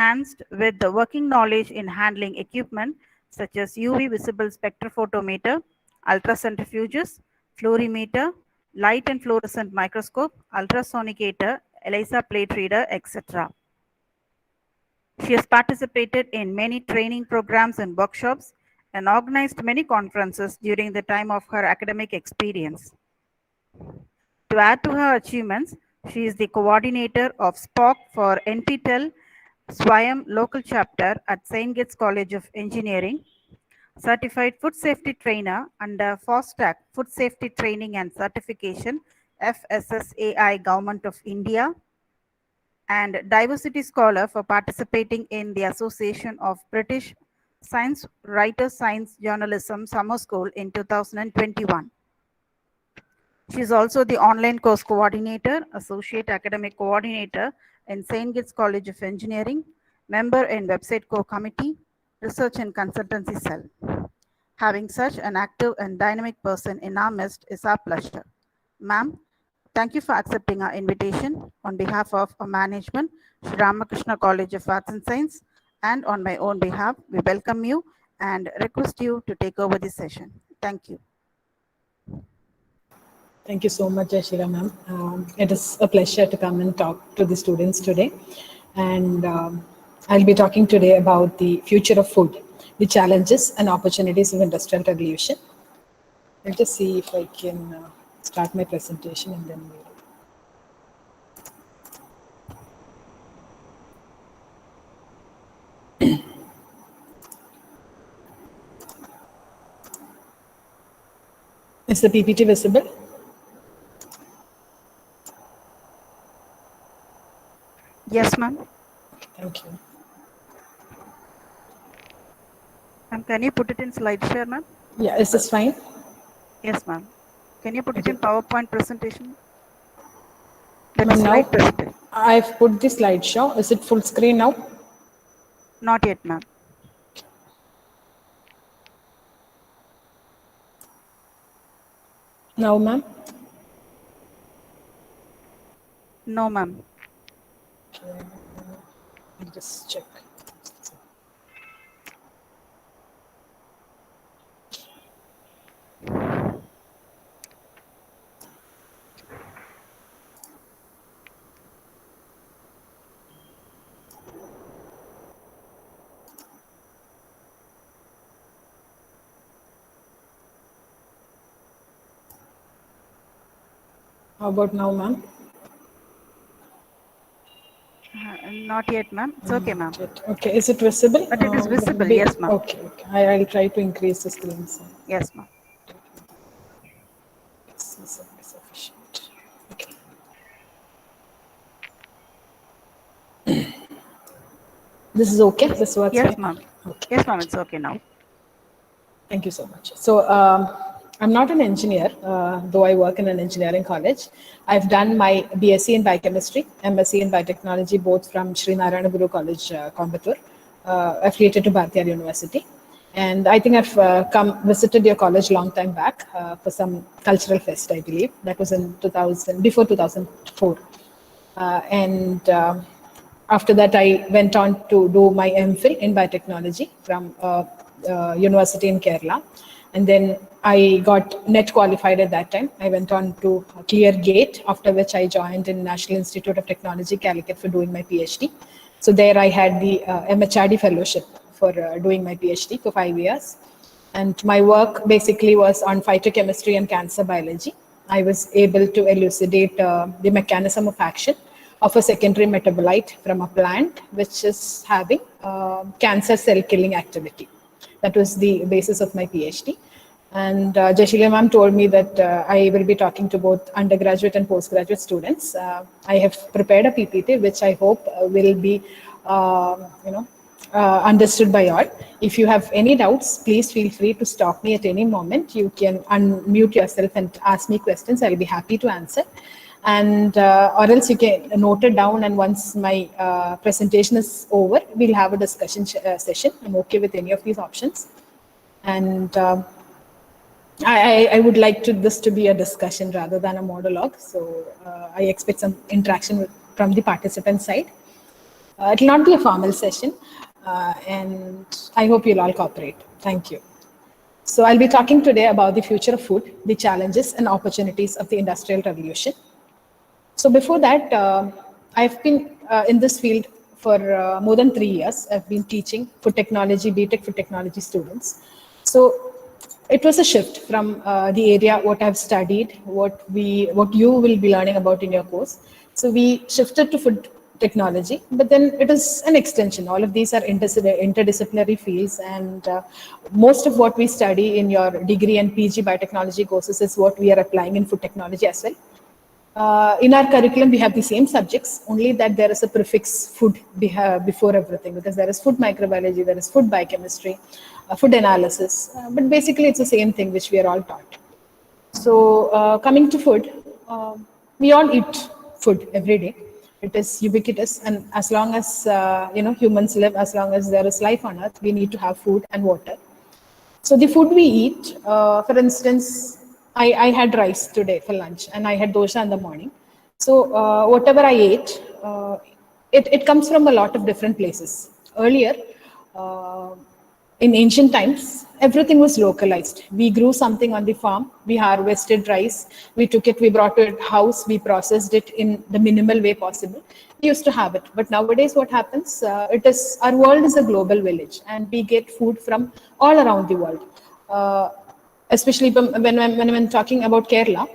enhanced with the working knowledge in handling equipment such as UV visible spectrophotometer, ultracentrifuges, fluorimeter, light and fluorescent microscope, ultrasonicator, ELISA plate reader, etc. She has participated in many training programs and workshops and organized many conferences during the time of her academic experience. To add to her achievements, she is the coordinator of SPOC for NPTEL Swayam local chapter at Saintgits College of Engineering, certified food safety trainer under FOSTAC Food Safety Training and Certification, FSSAI Government of India, and diversity scholar for participating in the Association of British Science Writers Science Journalism Summer School in 2021. She is also the online course coordinator, associate academic coordinator in Saintgits College of Engineering, member in website core committee, research and consultancy cell. Having such an active and dynamic person in our midst is our pleasure. Ma'am, thank you for accepting our invitation. On behalf of our management, Sri Ramakrishna College of Arts and Science, and on my own behalf, we welcome you and request you to take over this session. Thank you. Thank you so much, Ashira ma'am. It is a pleasure to come and talk to the students today. And I'll be talking today about the future of food, the challenges and opportunities of industrial revolution. I'll just see if I can start my presentation and then we'll... Is the PPT visible? Yes, ma'am. Thank you. Ma'am, can you put it in slide share, ma'am? Yeah, is this fine? Yes, ma'am. Can you put it in PowerPoint presentation? Now, I've put the slideshow. Is it full screen now? Not yet, ma'am. Now, ma'am? No, ma'am. Okay. I'll just check. How about now, ma'am? Not yet, ma'am. It's okay, ma'am. Okay, is it visible? But it is visible, yes, ma'am. Okay, okay. I'll try to increase the screen size. Yes, ma'am. Sufficient. Okay. This is okay? This works, yes, right? ma'am. Okay. Yes, ma'am. It's okay now. Thank you so much. So I'm not an engineer, though I work in an engineering college. I've done my BSc in biochemistry, MSc in biotechnology, both from Sri Narayana Guru College, Coimbatore, affiliated to Bharatiya University. And I think I've visited your college long time back for some cultural fest, I believe. That was in 2000, before 2004. After that, I went on to do my MPhil in biotechnology from university in Kerla. And then I got net qualified at that time. I went on to clear GATE, after which I joined in National Institute of Technology, Calicut, for doing my PhD. So there I had the MHRD fellowship for doing my PhD for 5 years. And my work basically was on phytochemistry and cancer biology. I was able to elucidate the mechanism of action of a secondary metabolite from a plant, which is having cancer cell killing activity. That was the basis of my PhD. And Jashila ma'am told me that I will be talking to both undergraduate and postgraduate students. I have prepared a PPT, which I hope will be, understood by all. If you have any doubts, please feel free to stop me at any moment. You can unmute yourself and ask me questions. I'll be happy to answer. And or else you can note it down, and once my presentation is over, we'll have a discussion session. I'm okay with any of these options. And I would like this to be a discussion rather than a monologue. So I expect some interaction from the participant side. It will not be a formal session, and I hope you'll all cooperate. Thank you. So I'll be talking today about the future of food, the challenges and opportunities of the Industrial Revolution. So before that, I've been in this field for more than 3 years. I've been teaching food technology, BTech food technology students. So it was a shift from the area what I've studied, what you will be learning about in your course. So we shifted to food technology, but then it is an extension. All of these are interdisciplinary fields, and most of what we study in your degree and PG biotechnology courses is what we are applying in food technology as well. In our curriculum, we have the same subjects, only that there is a prefix food before everything, because there is food microbiology, there is food biochemistry, food analysis, but basically it's the same thing which we are all taught. So coming to food, we all eat food every day. It is ubiquitous, and as long as humans live, as long as there is life on earth, we need to have food and water. So the food we eat, for instance, I had rice today for lunch, and I had dosha in the morning. So whatever I ate, it comes from a lot of different places. Earlier, uh, in ancient times, everything was localized. We grew something on the farm, we harvested rice, we took it, we brought it to house, we processed it in the minimal way possible. We used to have it. But nowadays, what happens? It is our world is a global village, and we get food from all around the world. Uh, Especially when I'm talking about Kerla,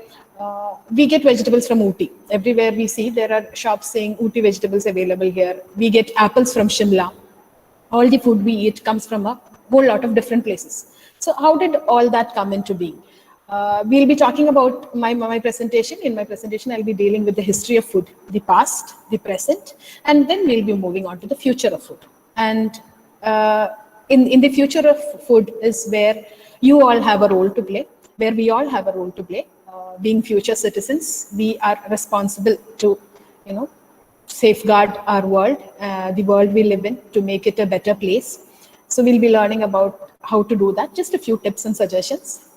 we get vegetables from Ooty. Everywhere we see, there are shops saying Ooty vegetables available here. We get apples from Shimla. All the food we eat comes from a whole lot of different places. So how did all that come into being? We'll be talking about my presentation. In my presentation, I'll be dealing with the history of food, the past, the present, and then we'll be moving on to the future of food. And in the future of food is where you all have a role to play, where we all have a role to play. Being future citizens, we are responsible to, safeguard our world, the world we live in, to make it a better place. So we'll be learning about how to do that. Just a few tips and suggestions.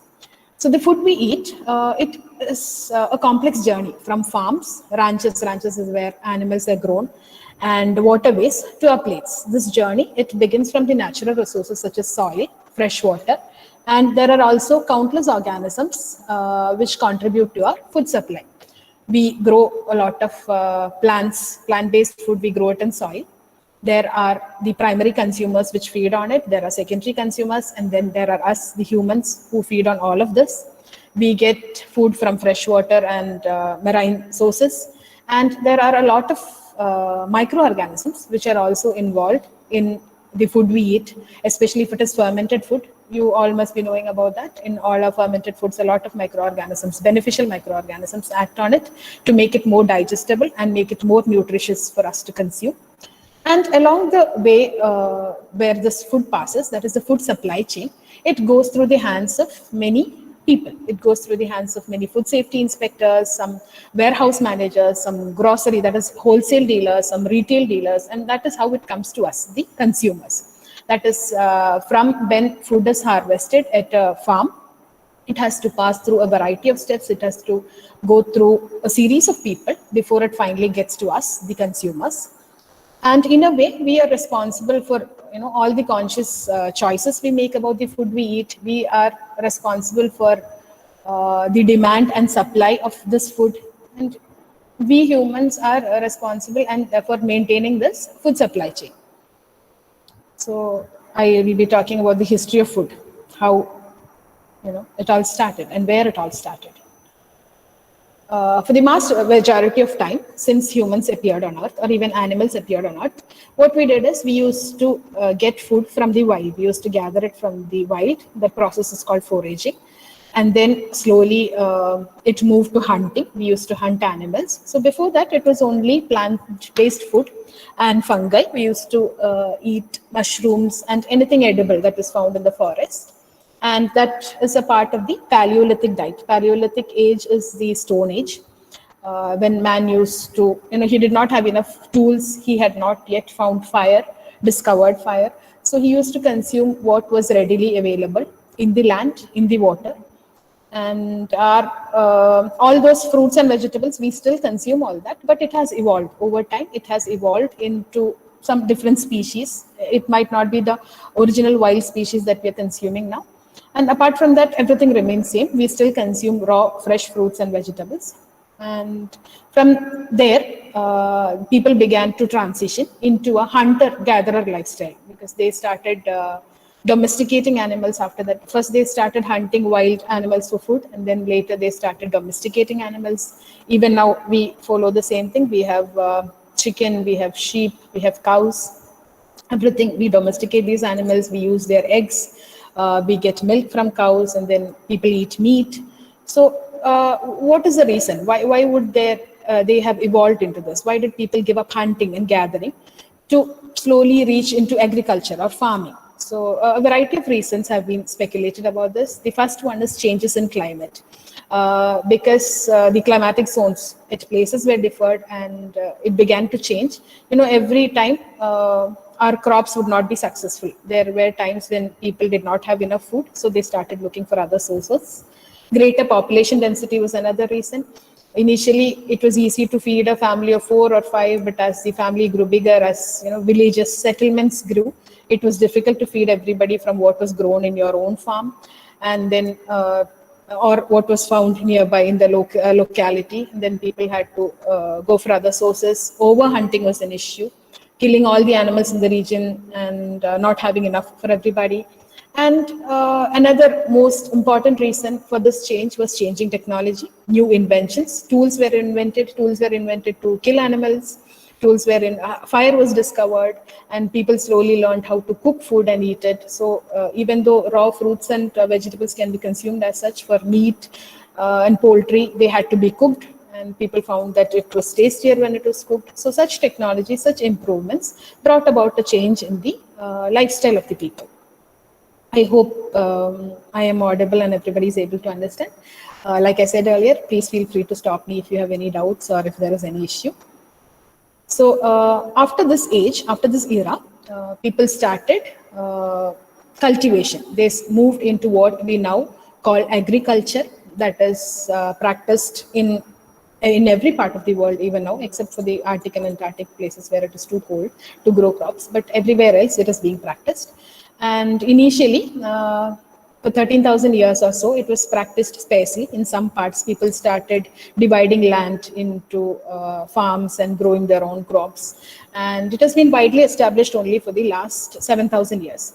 So the food we eat, it is a complex journey from farms, ranches. Ranches is where animals are grown, and waterways to our plates. This journey, it begins from the natural resources such as soil, fresh water, and there are also countless organisms which contribute to our food supply. We grow a lot of plant-based food, we grow it in soil. There are the primary consumers which feed on it, there are secondary consumers, and then there are us, the humans, who feed on all of this. We get food from fresh water and marine sources, and there are a lot of microorganisms which are also involved in the food we eat, especially if it is fermented food. You all must be knowing about that. In all our fermented foods, a lot of microorganisms, beneficial microorganisms, act on it to make it more digestible and make it more nutritious for us to consume. And along the way where this food passes, that is the food supply chain, it goes through the hands of many people. It goes through the hands of many food safety inspectors, some warehouse managers, some grocery, that is wholesale dealers, some retail dealers, and that is how it comes to us, the consumers. That is from when food is harvested at a farm, it has to pass through a variety of steps. It has to go through a series of people before it finally gets to us, the consumers. And in a way, we are responsible for all the conscious choices we make about the food we eat. We are responsible for the demand and supply of this food, and we humans are responsible and for maintaining this food supply chain. So I will be talking about the history of food, how it all started and where it all started. For the majority of time, since humans appeared on Earth, or even animals appeared on Earth, what we did is we used to get food from the wild. We used to gather it from the wild. The process is called foraging. And then slowly it moved to hunting. We used to hunt animals. So before that, it was only plant-based food and fungi. We used to eat mushrooms and anything edible that is found in the forest. And that is a part of the Paleolithic diet. Paleolithic age is the Stone Age, when man used to, he did not have enough tools. He had not yet found fire, discovered fire. So he used to consume what was readily available in the land, in the water. And all those fruits and vegetables, we still consume all that, but it has evolved over time. It has evolved into some different species. It might not be the original wild species that we are consuming now. And apart from that, everything remains same. We still consume raw, fresh fruits and vegetables. And from there, people began to transition into a hunter-gatherer lifestyle because they started domesticating animals after that. First, they started hunting wild animals for food, and then later they started domesticating animals. Even now, we follow the same thing. We have chicken, we have sheep, we have cows, everything. We domesticate these animals, we use their eggs, we get milk from cows, and then people eat meat. So what is the reason why would they have evolved into this? Why did people give up hunting and gathering to slowly reach into agriculture or farming? So a variety of reasons have been speculated about this. The first one is changes in climate, because the climatic zones at places were differed, and it began to change. Every time our crops would not be successful. There were times when people did not have enough food, so they started looking for other sources. Greater population density was another reason. Initially, it was easy to feed a family of 4 or 5, but as the family grew bigger, as villages, settlements grew, it was difficult to feed everybody from what was grown in your own farm, and then or what was found nearby in the locality. And then people had to go for other sources. Overhunting was an issue, killing all the animals in the region and not having enough for everybody. And another most important reason for this change was changing technology, new inventions. Tools were invented to kill animals. Tools wherein fire was discovered, and people slowly learned how to cook food and eat it. So even though raw fruits and vegetables can be consumed as such, for meat and poultry, they had to be cooked, and people found that it was tastier when it was cooked. So such technology, such improvements brought about a change in the lifestyle of the people. I hope I am audible and everybody is able to understand. Like I said earlier, please feel free to stop me if you have any doubts or if there is any issue. So after this age, after this era, people started cultivation. They moved into what we now call agriculture, that is practiced in every part of the world, even now, except for the Arctic and Antarctic places where it is too cold to grow crops. But everywhere else, it is being practiced. And initially, for 13,000 years or so, it was practiced sparsely. In some parts, people started dividing land into farms and growing their own crops. And it has been widely established only for the last 7,000 years.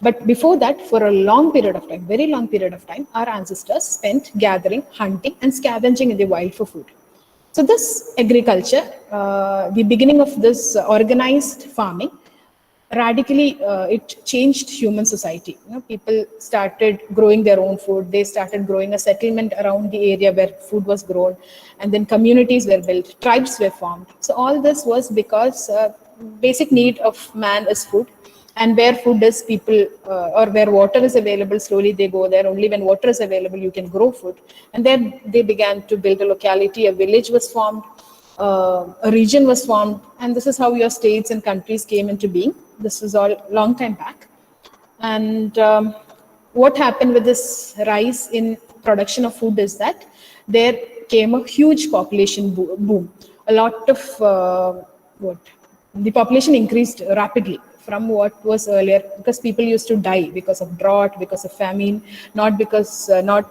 But before that, for a long period of time, very long period of time, our ancestors spent gathering, hunting, and scavenging in the wild for food. So this agriculture, the beginning of this organized farming, radically it changed human society. People started growing their own food. They started growing a settlement around the area where food was grown, and then communities were built, tribes were formed. So all this was because basic need of man is food, and where food is, people or where water is available, slowly they go there. Only when water is available you can grow food. And then they began to build a locality, a village was formed, a region was formed, and this is how your states and countries came into being. This was all long time back. And what happened with this rise in production of food is that there came a huge population boom. A lot of the population increased rapidly from what was earlier, because people used to die because of drought, because of famine, not because not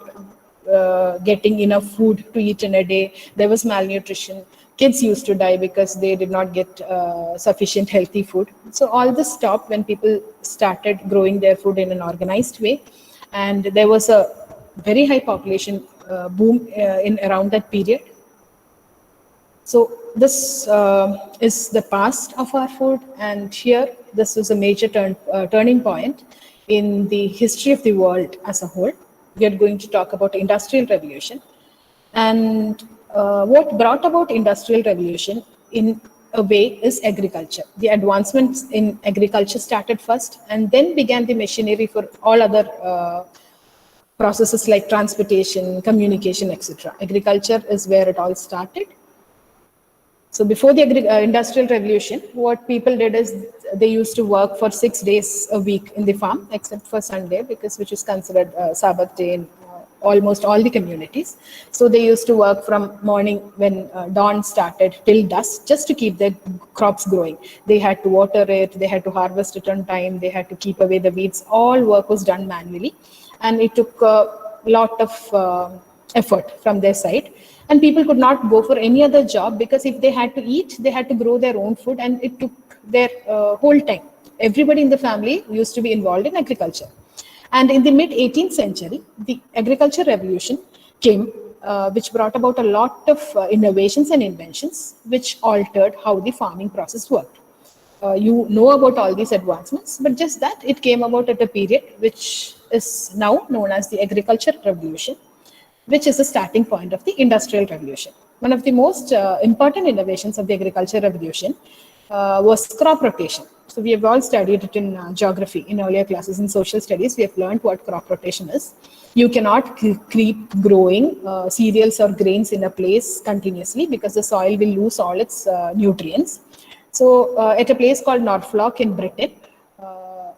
getting enough food to eat in a day. There was malnutrition. Kids used to die because they did not get sufficient healthy food. So all this stopped when people started growing their food in an organized way, and there was a very high population boom in around that period. So this is the past of our food, and here this is a major turning point in the history of the world as a whole. We are going to talk about industrial revolution, and what brought about industrial revolution in a way is agriculture. The advancements in agriculture started first, and then began the machinery for all other processes like transportation, communication, etc. Agriculture is where it all started. So before the industrial revolution, what people did is they used to work for 6 days a week in the farm, except for Sunday, because which is considered Sabbath day almost all the communities. So they used to work from morning when dawn started till dusk just to keep their crops growing. They had to water it, they had to harvest it on time, they had to keep away the weeds. All work was done manually, and it took a lot of effort from their side. And people could not go for any other job, because if they had to eat, they had to grow their own food, and it took their whole time. Everybody in the family used to be involved in agriculture. And in the mid 18th century, the agriculture revolution came, which brought about a lot of innovations and inventions, which altered how the farming process worked. You know about all these advancements, but just that it came about at a period which is now known as the agriculture revolution, which is the starting point of the industrial revolution. One of the most important innovations of the agriculture revolution was crop rotation. So we have all studied it in geography in earlier classes. In social studies, we have learned what crop rotation is. You cannot keep growing cereals or grains in a place continuously, because the soil will lose all its nutrients. So at a place called Norfolk in Britain,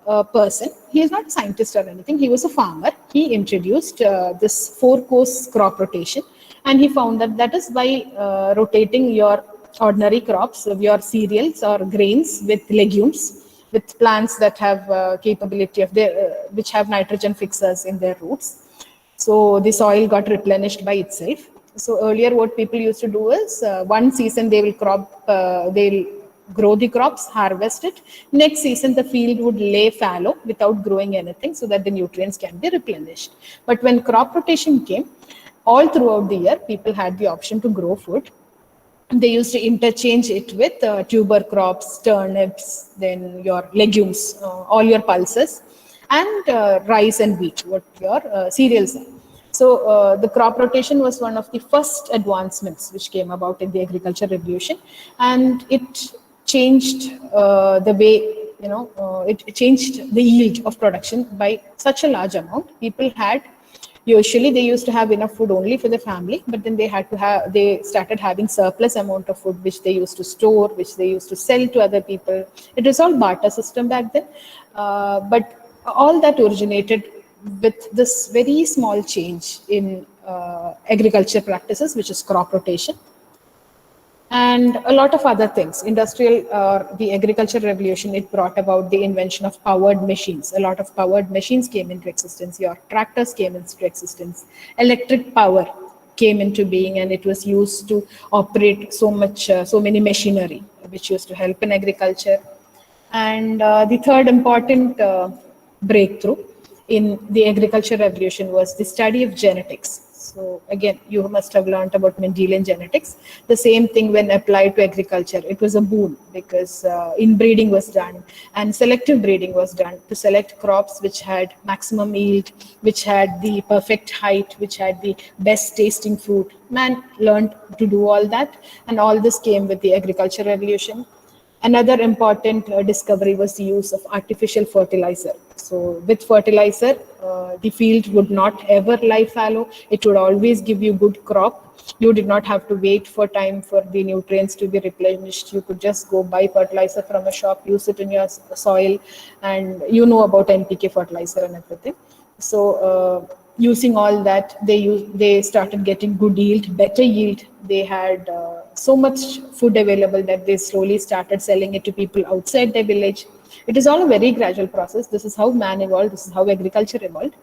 a person, he is not a scientist or anything, he was a farmer. He introduced this 4-course crop rotation, and he found that that is by rotating your ordinary crops, of your cereals or grains, with legumes, with plants that have capability of their, which have nitrogen fixers in their roots. So the soil got replenished by itself. So earlier what people used to do is one season they will they'll grow the crops, harvest it. Next season the field would lay fallow without growing anything, so that the nutrients can be replenished. But when crop rotation came, all throughout the year people had the option to grow food. They used to interchange it with tuber crops, turnips, then your legumes, all your pulses, and rice and wheat, what your cereals are. So the crop rotation was one of the first advancements which came about in the agriculture revolution, and it changed the way, it changed the yield of production by such a large amount. People had, usually they used to have enough food only for the family, but then they started having surplus amount of food, which they used to store, which they used to sell to other people. It was all barter system back then, but all that originated with this very small change in agriculture practices, which is crop rotation, and a lot of other things. The agriculture revolution, it brought about the invention of powered machines. A lot of powered machines came into existence. Your tractors came into existence. Electric power came into being, and it was used to operate so many machinery, which used to help in agriculture. And the third important breakthrough in the agriculture revolution was the study of genetics. So again, you must have learned about Mendelian genetics. The same thing when applied to agriculture. It was a boon, because inbreeding was done and selective breeding was done to select crops which had maximum yield, which had the perfect height, which had the best tasting fruit. Man learned to do all that, and all this came with the agriculture revolution. Another important discovery was the use of artificial fertilizer. So with fertilizer, the field would not ever lie fallow. It would always give you good crop. You did not have to wait for time for the nutrients to be replenished. You could just go buy fertilizer from a shop, use it in your soil, and you know about NPK fertilizer and everything. So using all that, they started getting good yield, better yield. They had so much food available that they slowly started selling it to people outside their village. It is all a very gradual process. This is how man evolved. This is how agriculture evolved.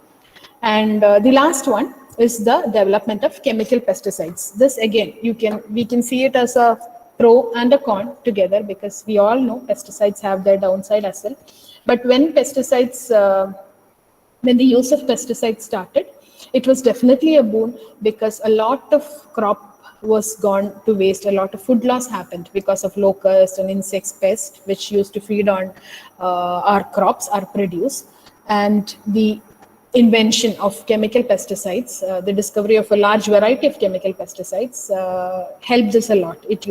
And the last one is the development of chemical pesticides. This again, we can see it as a pro and a con together, because we all know pesticides have their downside as well. But when the use of pesticides started, it was definitely a boon, because a lot of crop was gone to waste. A lot of food loss happened because of locusts and insects, pests, which used to feed on our crops, our produce. And the invention of chemical pesticides, the discovery of a large variety of chemical pesticides helped us a lot. It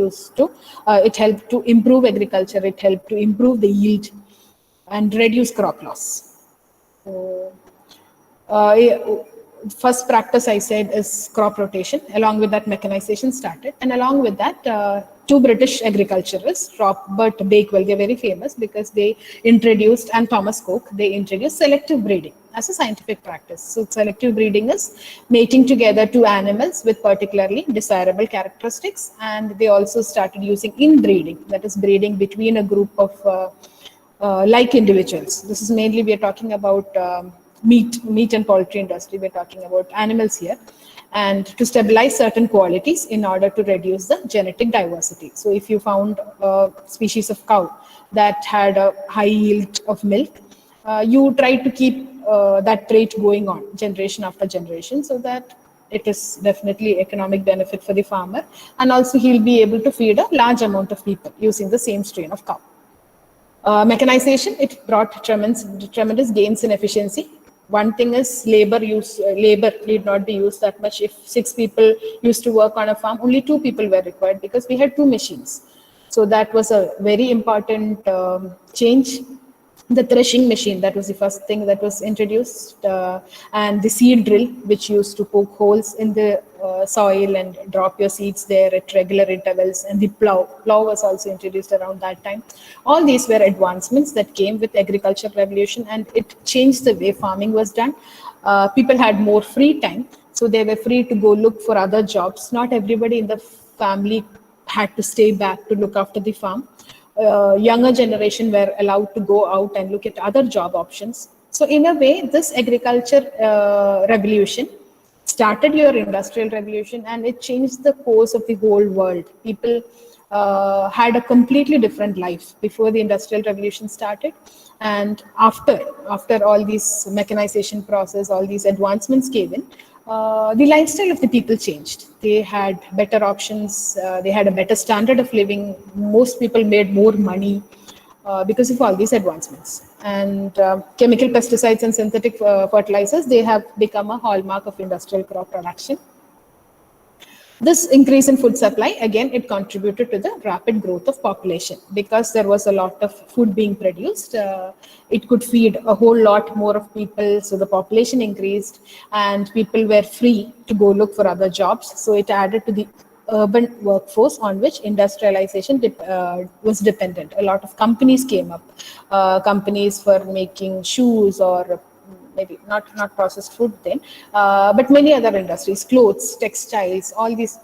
helped to improve agriculture, it helped to improve the yield and reduce crop loss. So, first practice I said is crop rotation. Along with that, mechanization started, and along with that, two British agriculturists, Robert Bakewell, they're very famous because they introduced, and Thomas Coke, they introduced selective breeding as a scientific practice. So selective breeding is mating together two animals with particularly desirable characteristics, and they also started using inbreeding, that is breeding between a group of like individuals. This is mainly, we are talking about meat and poultry industry. We're talking about animals here, and to stabilize certain qualities in order to reduce the genetic diversity. So if you found a species of cow that had a high yield of milk, you try to keep that trait going on generation after generation, so that it is definitely economic benefit for the farmer, and also he'll be able to feed a large amount of people using the same strain of cow. Mechanization, it brought tremendous gains in efficiency. One thing is labor need not be used that much. If 6 people used to work on a farm, only 2 people were required because we had 2 machines. So that was a very important change. The threshing machine, that was the first thing that was introduced, and the seed drill, which used to poke holes in the soil and drop your seeds there at regular intervals, and the plow was also introduced around that time. All these were advancements that came with agriculture revolution, and it changed the way farming was done. People had more free time, so they were free to go look for other jobs. Not everybody in the family had to stay back to look after the farm. Younger generation were allowed to go out and look at other job options. So in a way, this agriculture revolution started your industrial revolution, and it changed the course of the whole world. People had a completely different life before the industrial revolution started, and after all these mechanization process, all these advancements came in, the lifestyle of the people changed. They had better options, they had a better standard of living. Most people made more money because of all these advancements. And chemical pesticides and synthetic fertilizers, they have become a hallmark of industrial crop production. This increase in food supply, again, it contributed to the rapid growth of population because there was a lot of food being produced. It could feed a whole lot more of people, so the population increased and people were free to go look for other jobs. So it added to the urban workforce on which industrialization was dependent. A lot of companies came up, companies for making shoes or maybe not processed food then, but many other industries, clothes, textiles, all these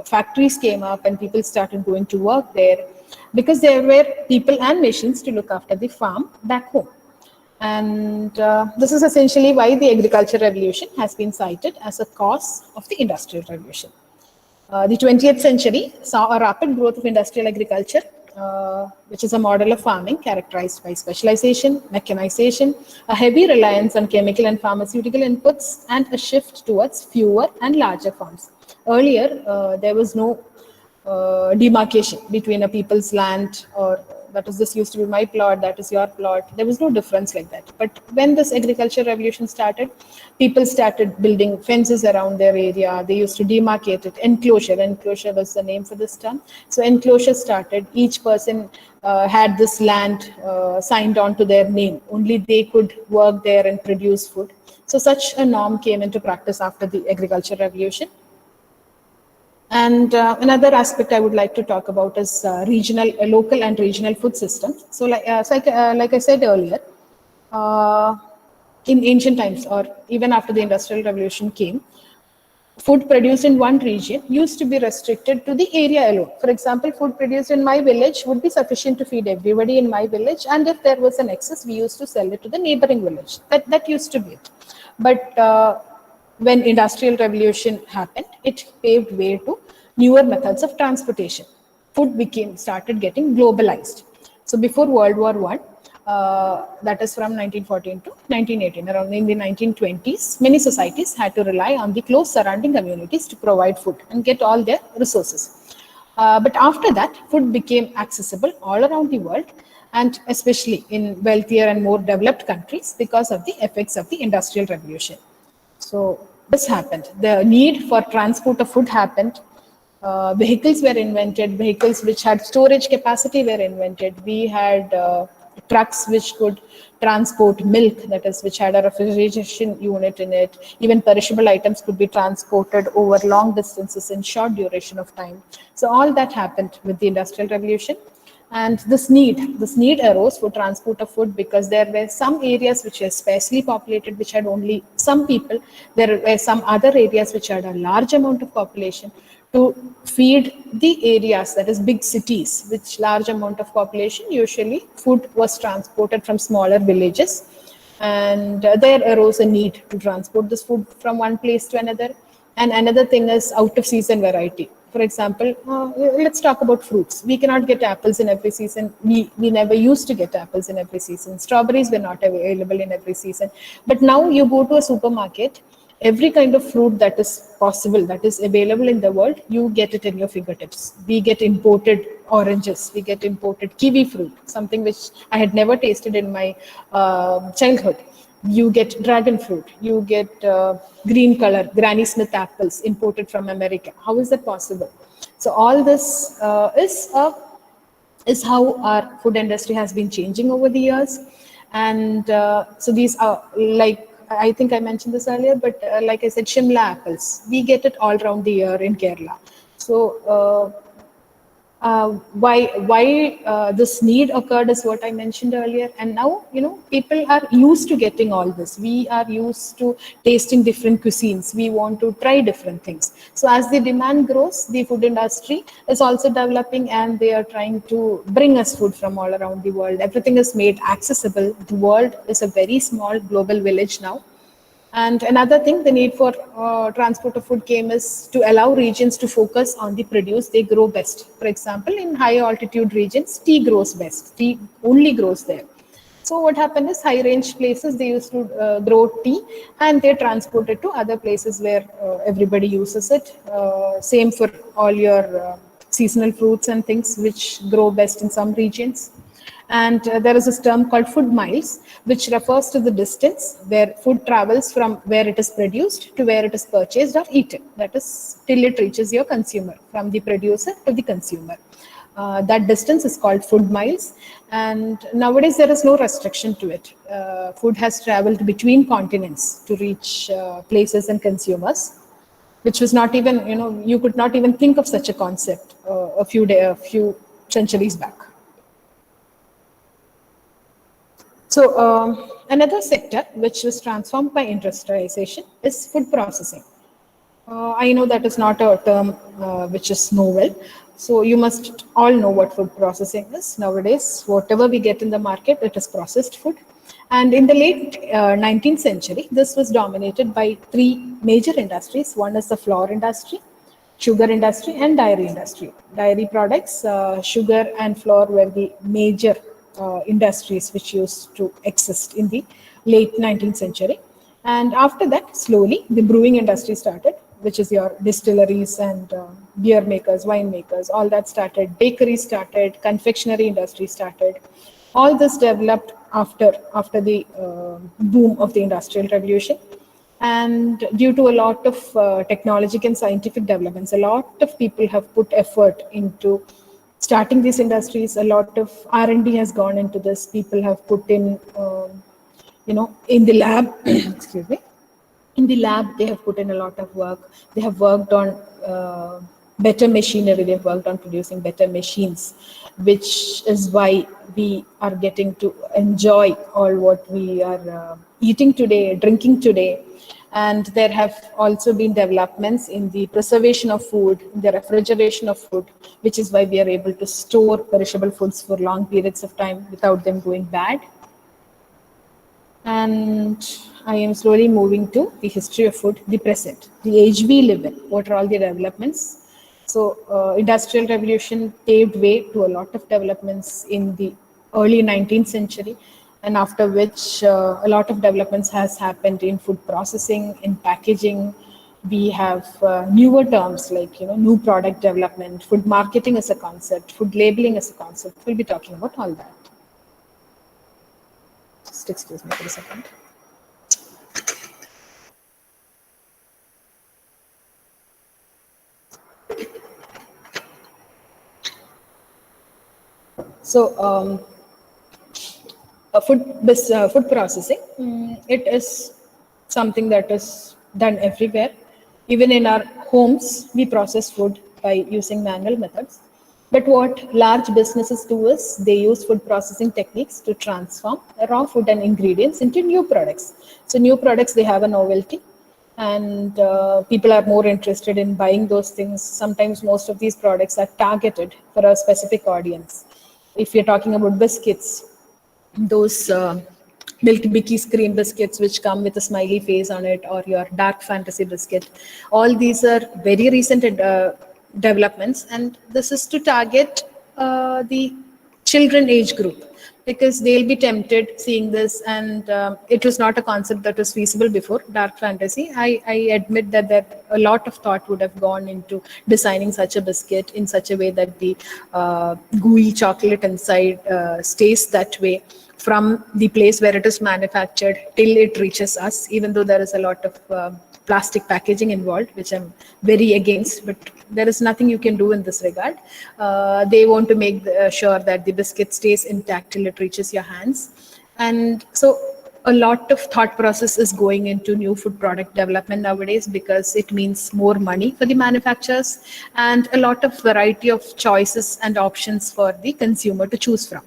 factories came up and people started going to work there because there were people and machines to look after the farm back home. And this is essentially why the agriculture revolution has been cited as a cause of the industrial revolution. The 20th century saw a rapid growth of industrial agriculture, which is a model of farming characterized by specialization, mechanization, a heavy reliance on chemical and pharmaceutical inputs, and a shift towards fewer and larger farms. Earlier, there was no demarcation between a people's land, or that is, this used to be my plot, that is your plot. There was no difference like that. But when this agriculture revolution started, people started building fences around their area. They used to demarcate it. Enclosure was the name for this term. So enclosure started. Each person had this land signed on to their name. Only they could work there and produce food. So such a norm came into practice after the agriculture revolution. And another aspect I would like to talk about is local and regional food systems. So like I said earlier, in ancient times or even after the Industrial Revolution came, food produced in one region used to be restricted to the area alone. For example, food produced in my village would be sufficient to feed everybody in my village, and if there was an excess, we used to sell it to the neighboring village. That used to be it. But when Industrial Revolution happened, it paved way to newer methods of transportation. Food started getting globalized. So before World War I, that is from 1914 to 1918, around in the 1920s, many societies had to rely on the close surrounding communities to provide food and get all their resources. But after that, food became accessible all around the world, and especially in wealthier and more developed countries because of the effects of the Industrial Revolution. So this happened. The need for transport of food happened. Vehicles were invented. Vehicles which had storage capacity were invented. We had trucks which could transport milk, that is, which had a refrigeration unit in it. Even perishable items could be transported over long distances in short duration of time. So all that happened with the Industrial Revolution. And this need arose for transport of food because there were some areas which were sparsely populated, which had only some people. There were some other areas which had a large amount of population. To feed the areas, that is big cities, which large amount of population, usually food was transported from smaller villages. And there arose a need to transport this food from one place to another. And another thing is out of season variety. For example, let's talk about fruits. We cannot get apples in every season. We never used to get apples in every season. Strawberries were not available in every season. But now you go to a supermarket, every kind of fruit that is possible, that is available in the world, you get it in your fingertips. We get imported oranges, we get imported kiwi fruit, something which I had never tasted in my childhood. You get dragon fruit, you get green color Granny Smith apples imported from America. How is that possible? So all this is how our food industry has been changing over the years. And so these are, like I think I mentioned this earlier, but like I said, Shimla apples, we get it all around the year in Kerala. So why this need occurred is what I mentioned earlier. And now, people are used to getting all this. We are used to tasting different cuisines. We want to try different things. So as the demand grows, the food industry is also developing, and they are trying to bring us food from all around the world. Everything is made accessible. The world is a very small global village now. And another thing, the need for transport of food came is to allow regions to focus on the produce they grow best. For example, in high altitude regions, tea grows best. Tea only grows there. So what happened is, high range places, they used to grow tea, and they transport it to other places where everybody uses it. Same for all your seasonal fruits and things which grow best in some regions. And there is this term called food miles, which refers to the distance where food travels from where it is produced to where it is purchased or eaten. That is, till it reaches your consumer, from the producer to the consumer. That distance is called food miles. And nowadays there is no restriction to it. Food has traveled between continents to reach places and consumers, which was not even, you could not even think of such a concept a few centuries back. So another sector which was transformed by industrialization is food processing. I know that is not a term which is novel. So you must all know what food processing is. Nowadays, whatever we get in the market, it is processed food. And in the late 19th century, this was dominated by three major industries. One is the flour industry, sugar industry, and dairy industry. Dairy products, sugar and flour were the major industries which used to exist in the late 19th century. And after that, slowly, the brewing industry started, which is your distilleries and beer makers, wine makers, all that started. Bakeries started, confectionery industry started. All this developed after the boom of the Industrial Revolution. And due to a lot of technological and scientific developments, a lot of people have put effort into starting these industries. A lot of R&D has gone into this. People have put in, in the lab, excuse me, in the lab, they have put in a lot of work. They have worked on better machinery. They've worked on producing better machines, which is why we are getting to enjoy all what we are eating today, drinking today. And there have also been developments in the preservation of food, in the refrigeration of food, which is why we are able to store perishable foods for long periods of time without them going bad. And I am slowly moving to the history of food, the present, the age we live in. What are all the developments? So, Industrial Revolution paved way to a lot of developments in the early 19th century, and after which a lot of developments has happened in food processing, in packaging. We have newer terms like new product development, food marketing as a concept, food labeling as a concept. We'll be talking about all that. Just excuse me for a second. So, food processing, it is something that is done everywhere. Even in our homes, we process food by using manual methods. But what large businesses do is they use food processing techniques to transform raw food and ingredients into new products. So new products, they have a novelty, and people are more interested in buying those things. Sometimes most of these products are targeted for a specific audience. If you're talking about biscuits, those milk bikkies cream biscuits which come with a smiley face on it, or your dark fantasy biscuit, all these are very recent developments, and this is to target the children age group, because they'll be tempted seeing this. And it was not a concept that was feasible before, dark fantasy. I admit that a lot of thought would have gone into designing such a biscuit in such a way that the gooey chocolate inside stays that way from the place where it is manufactured till it reaches us, even though there is a lot of plastic packaging involved, which I'm very against, but there is nothing you can do in this regard. They want to make sure that the biscuit stays intact till it reaches your hands. And so a lot of thought process is going into new food product development nowadays, because it means more money for the manufacturers and a lot of variety of choices and options for the consumer to choose from.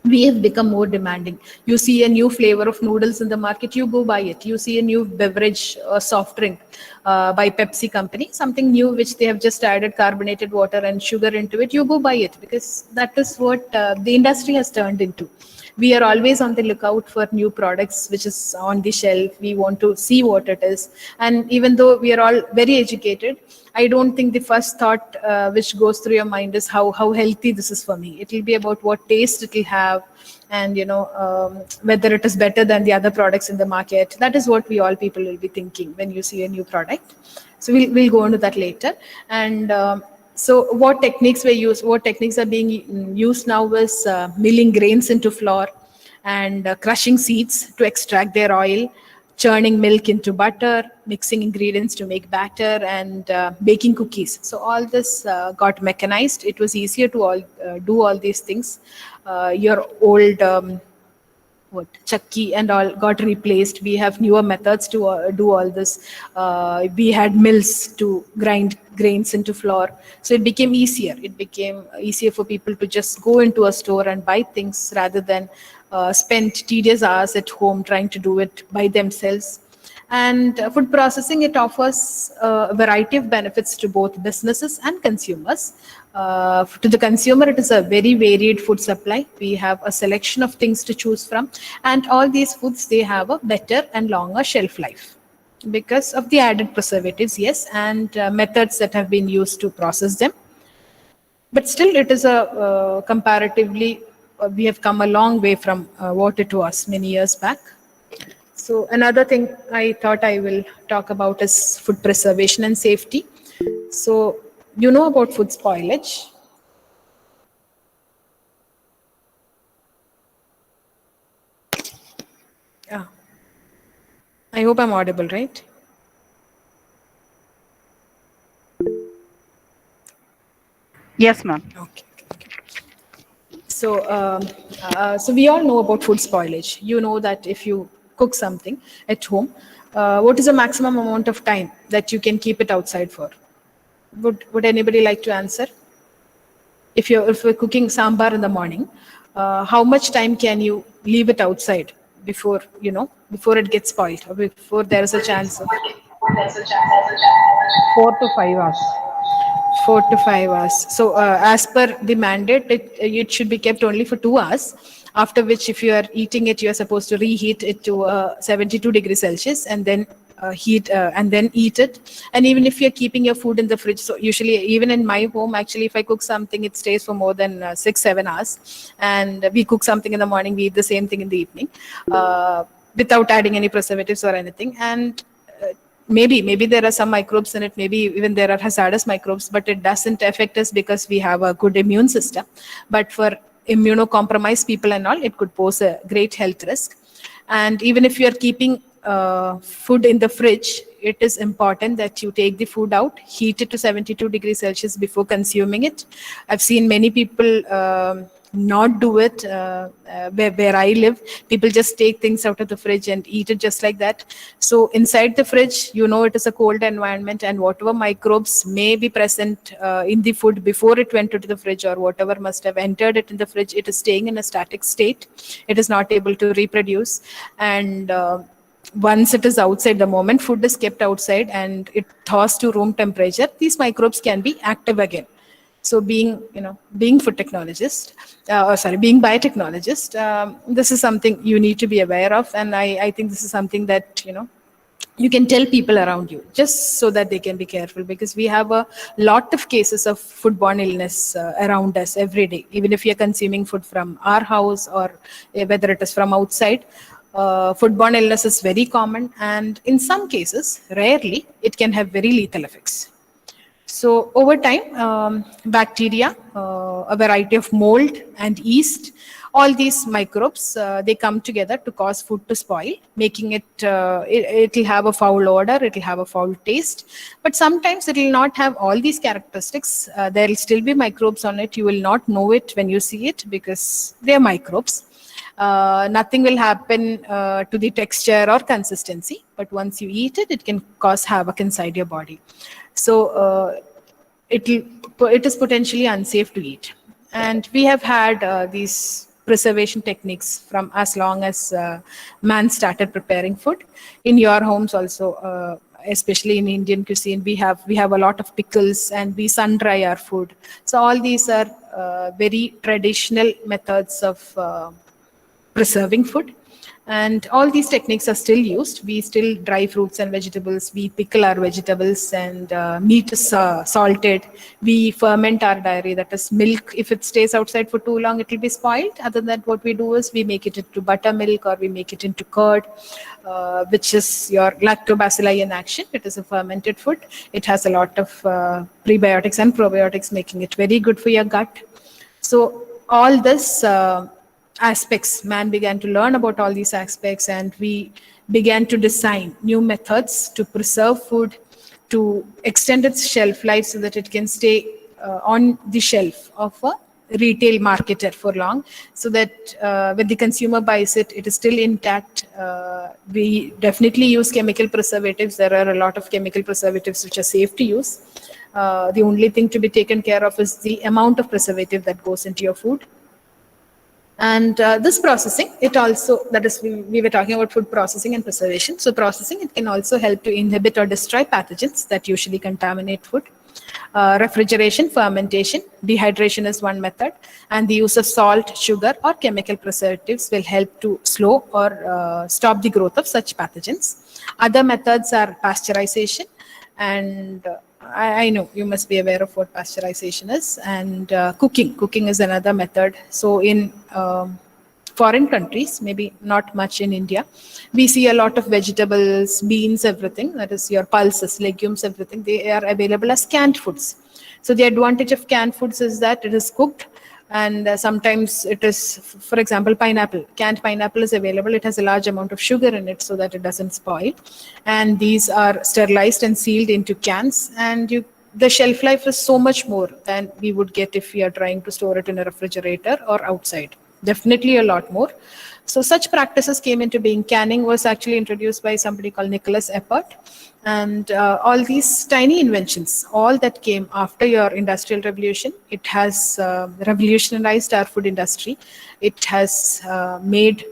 We have become more demanding. You see a new flavor of noodles in the market, you go buy it. You see a new beverage or soft drink by Pepsi company, something new which they have just added carbonated water and sugar into it, you go buy it, because that is what the industry has turned into. We are always on the lookout for new products which is on the shelf. We want to see what it is. And even though we are all very educated, I don't think the first thought which goes through your mind is how healthy this is for me. It will be about what taste it will have, and whether it is better than the other products in the market. That is what we all people will be thinking when you see a new product. So we'll go into that later. And so what techniques were used? What techniques are being used now is milling grains into flour, and crushing seeds to extract their oil, churning milk into butter, mixing ingredients to make batter, and baking cookies. So all this got mechanized. It was easier to do all these things. Your old what chakki and all got replaced. We have newer methods to do all this. We had mills to grind grains into flour, so it became easier. It became easier for people to just go into a store and buy things, rather than spend tedious hours at home trying to do it by themselves. And food processing, it offers a variety of benefits to both businesses and consumers. To the consumer, it is a very varied food supply. We have a selection of things to choose from, and all these foods, they have a better and longer shelf life because of the added preservatives, yes, and methods that have been used to process them. But still, it is a comparatively, we have come a long way from what it was many years back. So another thing I thought I will talk about is food preservation and safety. So you know about food spoilage. Yeah. I hope I'm audible, right? Yes, ma'am. Okay. So we all know about food spoilage. You know that if you cook something at home, what is the maximum amount of time that you can keep it outside for? Would anybody like to answer? If you're cooking sambar in the morning, how much time can you leave it outside before before it gets spoiled, or before there is a chance of 4 to 5 hours. 4 to 5 hours? So as per the mandate, it should be kept only for 2 hours. After which, if you are eating it, you are supposed to reheat it to 72 degrees Celsius, and then heat and then eat it. And even if you're keeping your food in the fridge, so usually even in my home, actually, if I cook something, it stays for more than 6-7 hours. And we cook something in the morning, we eat the same thing in the evening, without adding any preservatives or anything. And maybe there are some microbes in it, maybe even there are hazardous microbes, but it doesn't affect us because we have a good immune system. But for immunocompromised people and all, it could pose a great health risk. And even if you are keeping food in the fridge, it is important that you take the food out, heat it to 72 degrees Celsius before consuming it. I've seen many people not do it. Where I live, people just take things out of the fridge and eat it just like that. So inside the fridge, it is a cold environment, and whatever microbes may be present in the food before it went into the fridge, or whatever must have entered it in the fridge, it is staying in a static state. It is not able to reproduce. And once it is outside, the moment food is kept outside and it thaws to room temperature, these microbes can be active again. So being food technologist, being biotechnologist, this is something you need to be aware of. And I think this is something that, you can tell people around you, just so that they can be careful, because we have a lot of cases of foodborne illness around us every day, even if you're consuming food from our house, or whether it is from outside. Foodborne illness is very common, and in some cases, rarely, it can have very lethal effects. So over time, bacteria, a variety of mold and yeast, all these microbes, they come together to cause food to spoil, making it will have a foul odor, it will have a foul taste. But sometimes it will not have all these characteristics. There will still be microbes on it. You will not know it when you see it, because they are microbes. Nothing will happen to the texture or consistency, but once you eat it, it can cause havoc inside your body. So it is potentially unsafe to eat. And we have had these preservation techniques from as long as man started preparing food. In your homes also, especially in Indian cuisine, we have a lot of pickles, and we sun dry our food. So all these are very traditional methods of preserving food. And all these techniques are still used. We still dry fruits and vegetables. We pickle our vegetables, and meat is salted. We ferment our dairy, that is milk. If it stays outside for too long, it will be spoiled. Other than that, what we do is we make it into buttermilk, or we make it into curd, which is your lactobacilli in action. It is a fermented food. It has a lot of prebiotics and probiotics, making it very good for your gut. So all this aspects, man began to learn about all these aspects, and we began to design new methods to preserve food, to extend its shelf life so that it can stay on the shelf of a retail marketer for long, so that when the consumer buys it, it is still intact. We definitely use chemical preservatives. There are a lot of chemical preservatives which are safe to use. The only thing to be taken care of is the amount of preservative that goes into your food. And this processing, it also, that is, we were talking about food processing and preservation. So processing, it can also help to inhibit or destroy pathogens that usually contaminate food. Refrigeration, fermentation, dehydration is one method, and the use of salt, sugar, or chemical preservatives will help to slow or stop the growth of such pathogens. Other methods are pasteurization, and I know you must be aware of what pasteurization is, and cooking. Cooking is another method. So in foreign countries, maybe not much in India, we see a lot of vegetables, beans, everything, that is your pulses, legumes, everything, they are available as canned foods. So the advantage of canned foods is that it is cooked, and sometimes it is, for example, pineapple. Canned pineapple is available. It has a large amount of sugar in it so that it doesn't spoil. And these are sterilized and sealed into cans, and the shelf life is so much more than we would get if we are trying to store it in a refrigerator or outside. Definitely a lot more. So such practices came into being. Canning was actually introduced by somebody called Nicholas Eppert. And all these tiny inventions, all that came after your industrial revolution, it has revolutionized our food industry. It has made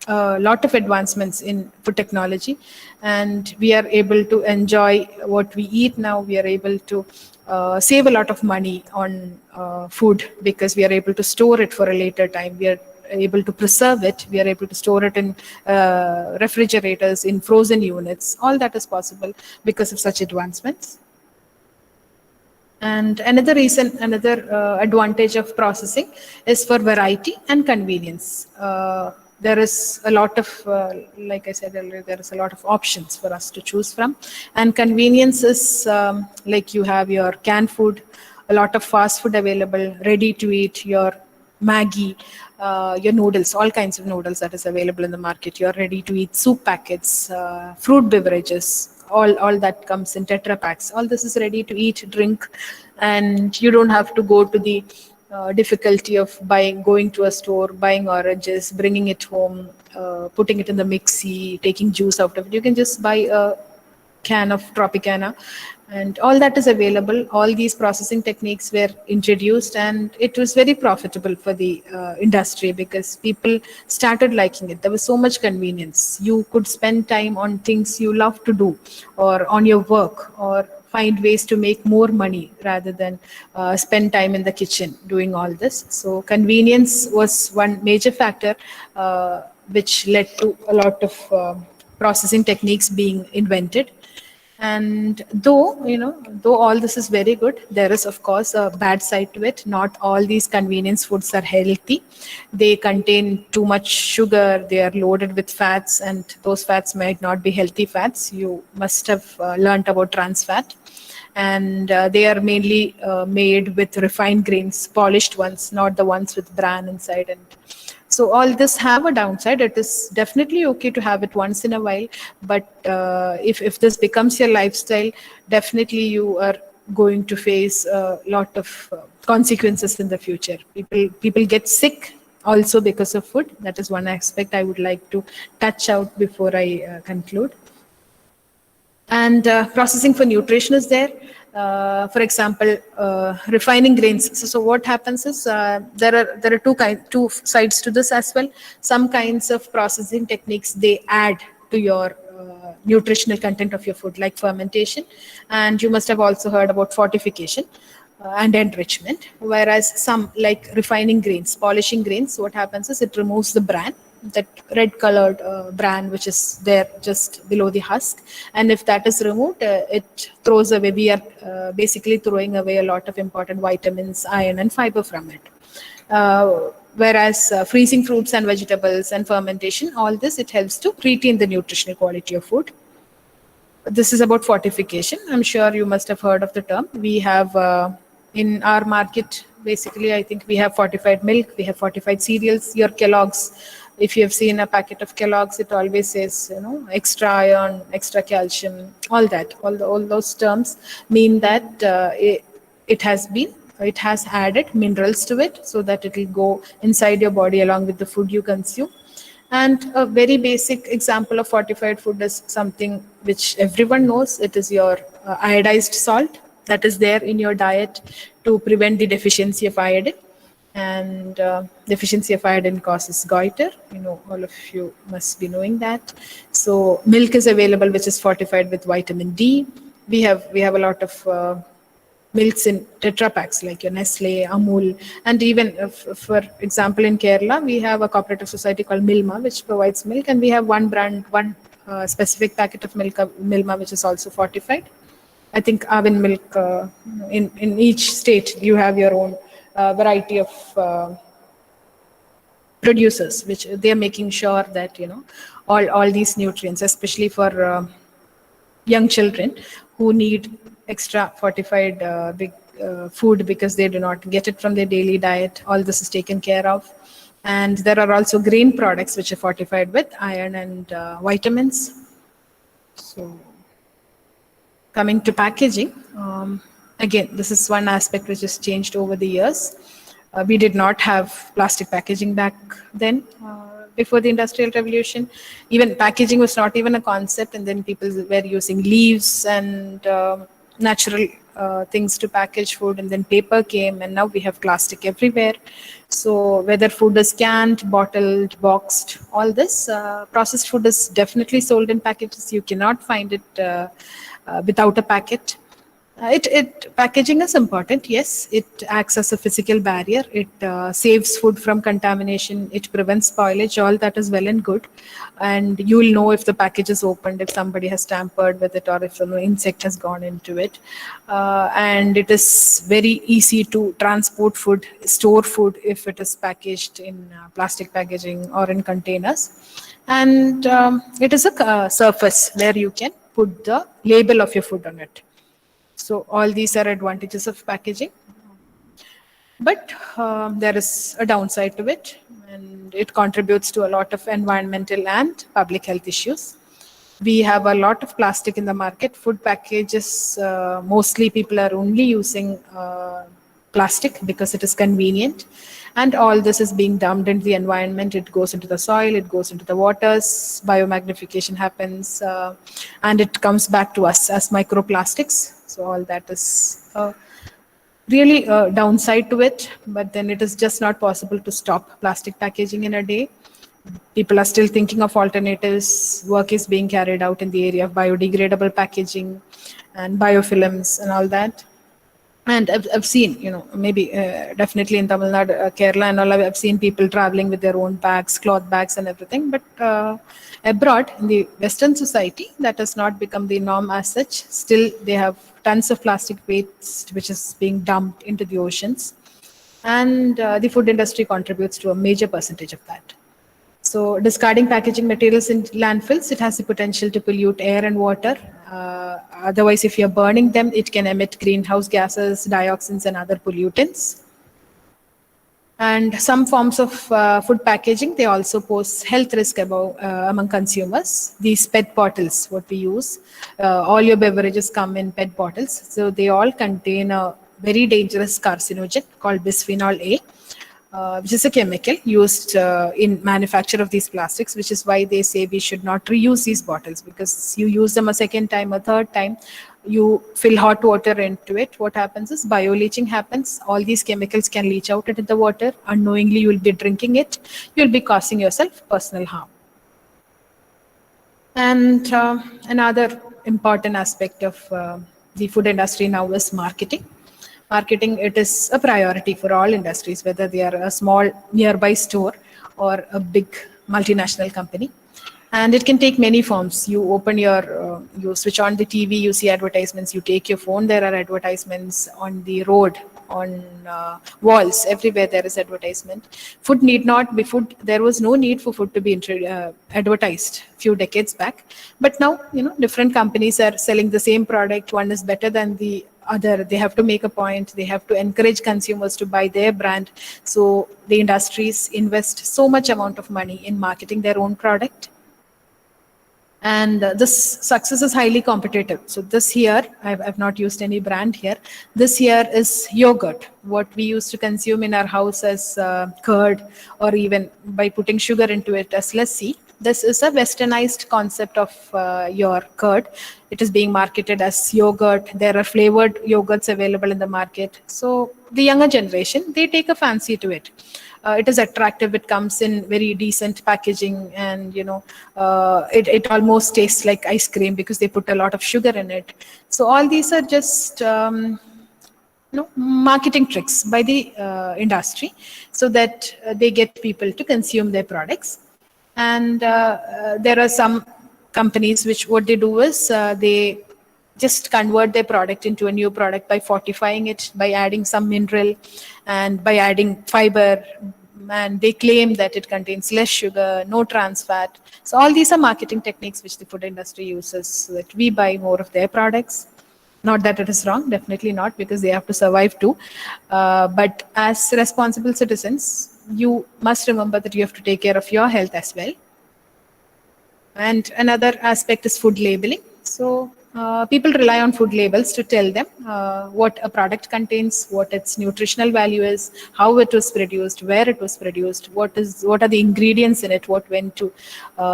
a lot of advancements in food technology, and we are able to enjoy what we eat now. We are able to save a lot of money on food, because we are able to store it for a later time. We are able to preserve it. We are able to store it in refrigerators, in frozen units. All that is possible because of such advancements. And another reason, another advantage of processing is for variety and convenience. There is a lot of, like I said earlier, there is a lot of options for us to choose from. And convenience is like you have your canned food, a lot of fast food available, ready to eat, your Maggi, your noodles, all kinds of noodles that is available in the market, your ready to eat soup packets, fruit beverages, all that comes in Tetra packs. All this is ready to eat, drink, and you don't have to go to the difficulty of going to a store, buying oranges, bringing it home, putting it in the mixie, taking juice out of it. You can just buy a can of Tropicana, and all that is available. All these processing techniques were introduced, and it was very profitable for the industry because people started liking it. There was so much convenience. You could spend time on things you love to do, or on your work, or find ways to make more money rather than spend time in the kitchen doing all this. So convenience was one major factor which led to a lot of processing techniques being invented. And though all this is very good, there is of course a bad side to it. Not all these convenience foods are healthy. They contain too much sugar, they are loaded with fats, and those fats might not be healthy fats. You must have learnt about trans fat. And they are mainly made with refined grains, polished ones, not the ones with bran inside. And so all this have a downside. It is definitely okay to have it once in a while, but if this becomes your lifestyle, definitely you are going to face a lot of consequences in the future. People get sick also because of food. That is one aspect I would like to touch out before I conclude. And processing for nutrition is there. For example, refining grains. So what happens is there are two sides to this as well. Some kinds of processing techniques, they add to your nutritional content of your food, like fermentation, and you must have also heard about fortification and enrichment. Whereas some, like refining grains, polishing grains, what happens is it removes the bran, that red colored bran which is there just below the husk. And if that is removed, it throws away, we are basically throwing away a lot of important vitamins, iron and fiber from it. Whereas freezing fruits and vegetables and fermentation, all this, it helps to retain the nutritional quality of food. This is about fortification. I'm sure you must have heard of the term. We have in our market, basically, I think we have fortified milk, we have fortified cereals, your Kellogg's. If you have seen a packet of Kellogg's, it always says, extra iron, extra calcium, all that. All those terms mean that it has added minerals to it so that it will go inside your body along with the food you consume. And a very basic example of fortified food is something which everyone knows. It is your iodized salt that is there in your diet to prevent the deficiency of iodine. And deficiency of iodine causes goiter. All of you must be knowing that. So milk is available, which is fortified with vitamin D. We have a lot of milks in Tetra Paks like your Nestle, Amul, and even for example in Kerala we have a cooperative society called Milma which provides milk, and we have one specific packet of milk, Milma, which is also fortified. I think Avin milk, in each state you have your own variety of producers, which they are making sure that all these nutrients, especially for young children who need extra fortified big food because they do not get it from their daily diet, all this is taken care of. And there are also grain products which are fortified with iron and vitamins. So coming to packaging, again, this is one aspect which has changed over the years. We did not have plastic packaging back then. Before the Industrial Revolution, even packaging was not even a concept, and then people were using leaves and natural things to package food, and then paper came, and now we have plastic everywhere. So whether food is canned, bottled, boxed, all this, processed food is definitely sold in packages. You cannot find it without a packet. Packaging is important. Yes, it acts as a physical barrier. It saves food from contamination. It prevents spoilage. All that is well and good, and you will know if the package is opened, if somebody has tampered with it, or if an insect has gone into it. And it is very easy to transport food, store food if it is packaged in plastic packaging or in containers. And it is a surface where you can put the label of your food on it. So all these are advantages of packaging, but there is a downside to it, and it contributes to a lot of environmental and public health issues. We have a lot of plastic in the market. Food packages, mostly people are only using plastic because it is convenient. And all this is being dumped into the environment. It goes into the soil, it goes into the waters, biomagnification happens, and it comes back to us as microplastics. So all that is really a downside to it, but then it is just not possible to stop plastic packaging in a day. People are still thinking of alternatives. Work is being carried out in the area of biodegradable packaging and biofilms and all that. And I've seen, maybe definitely in Tamil Nadu, Kerala and all, I've seen people traveling with their own bags, cloth bags and everything. But abroad, in the Western society, that has not become the norm as such. Still, they have tons of plastic waste which is being dumped into the oceans. And the food industry contributes to a major percentage of that. So discarding packaging materials in landfills, it has the potential to pollute air and water. Otherwise, if you're burning them, it can emit greenhouse gases, dioxins, and other pollutants. And some forms of food packaging, they also pose health risk among consumers. These PET bottles, what we use, all your beverages come in PET bottles. So they all contain a very dangerous carcinogen called bisphenol A, which is a chemical used in manufacture of these plastics, which is why they say we should not reuse these bottles, because you use them a second time, a third time, you fill hot water into it. What happens is bioleaching happens. All these chemicals can leach out into the water. Unknowingly, you will be drinking it. You'll be causing yourself personal harm. And another important aspect of the food industry now is marketing. Marketing, it is a priority for all industries, whether they are a small nearby store or a big multinational company. And it can take many forms. You open you switch on the TV, you see advertisements. You take your phone, there are advertisements on the road, on walls, everywhere there is advertisement. Food need not be food. There was no need for food to be advertised a few decades back. But now, different companies are selling the same product. One is better than the other. They have to make a point. They have to encourage consumers to buy their brand. So the industries invest so much amount of money in marketing their own product. And this success is highly competitive. So this year, I've not used any brand here. This year is yogurt, what we used to consume in our house as curd, or even by putting sugar into it as lassi. This is a westernized concept of your curd. It is being marketed as yogurt. There are flavored yogurts available in the market. So the younger generation, they take a fancy to it. It is attractive. It comes in very decent packaging, and it almost tastes like ice cream because they put a lot of sugar in it. So all these are just marketing tricks by the industry, so that they get people to consume their products. And there are some companies which what they do is they just convert their product into a new product by fortifying it, by adding some mineral and by adding fiber, and they claim that it contains less sugar, no trans fat. So all these are marketing techniques which the food industry uses, so that we buy more of their products. Not that it is wrong, definitely not, because they have to survive too. But as responsible citizens, you must remember that you have to take care of your health as well. And another aspect is food labeling. So people rely on food labels to tell them what a product contains, what its nutritional value is, how it was produced, where it was produced, what are the ingredients in it, what went to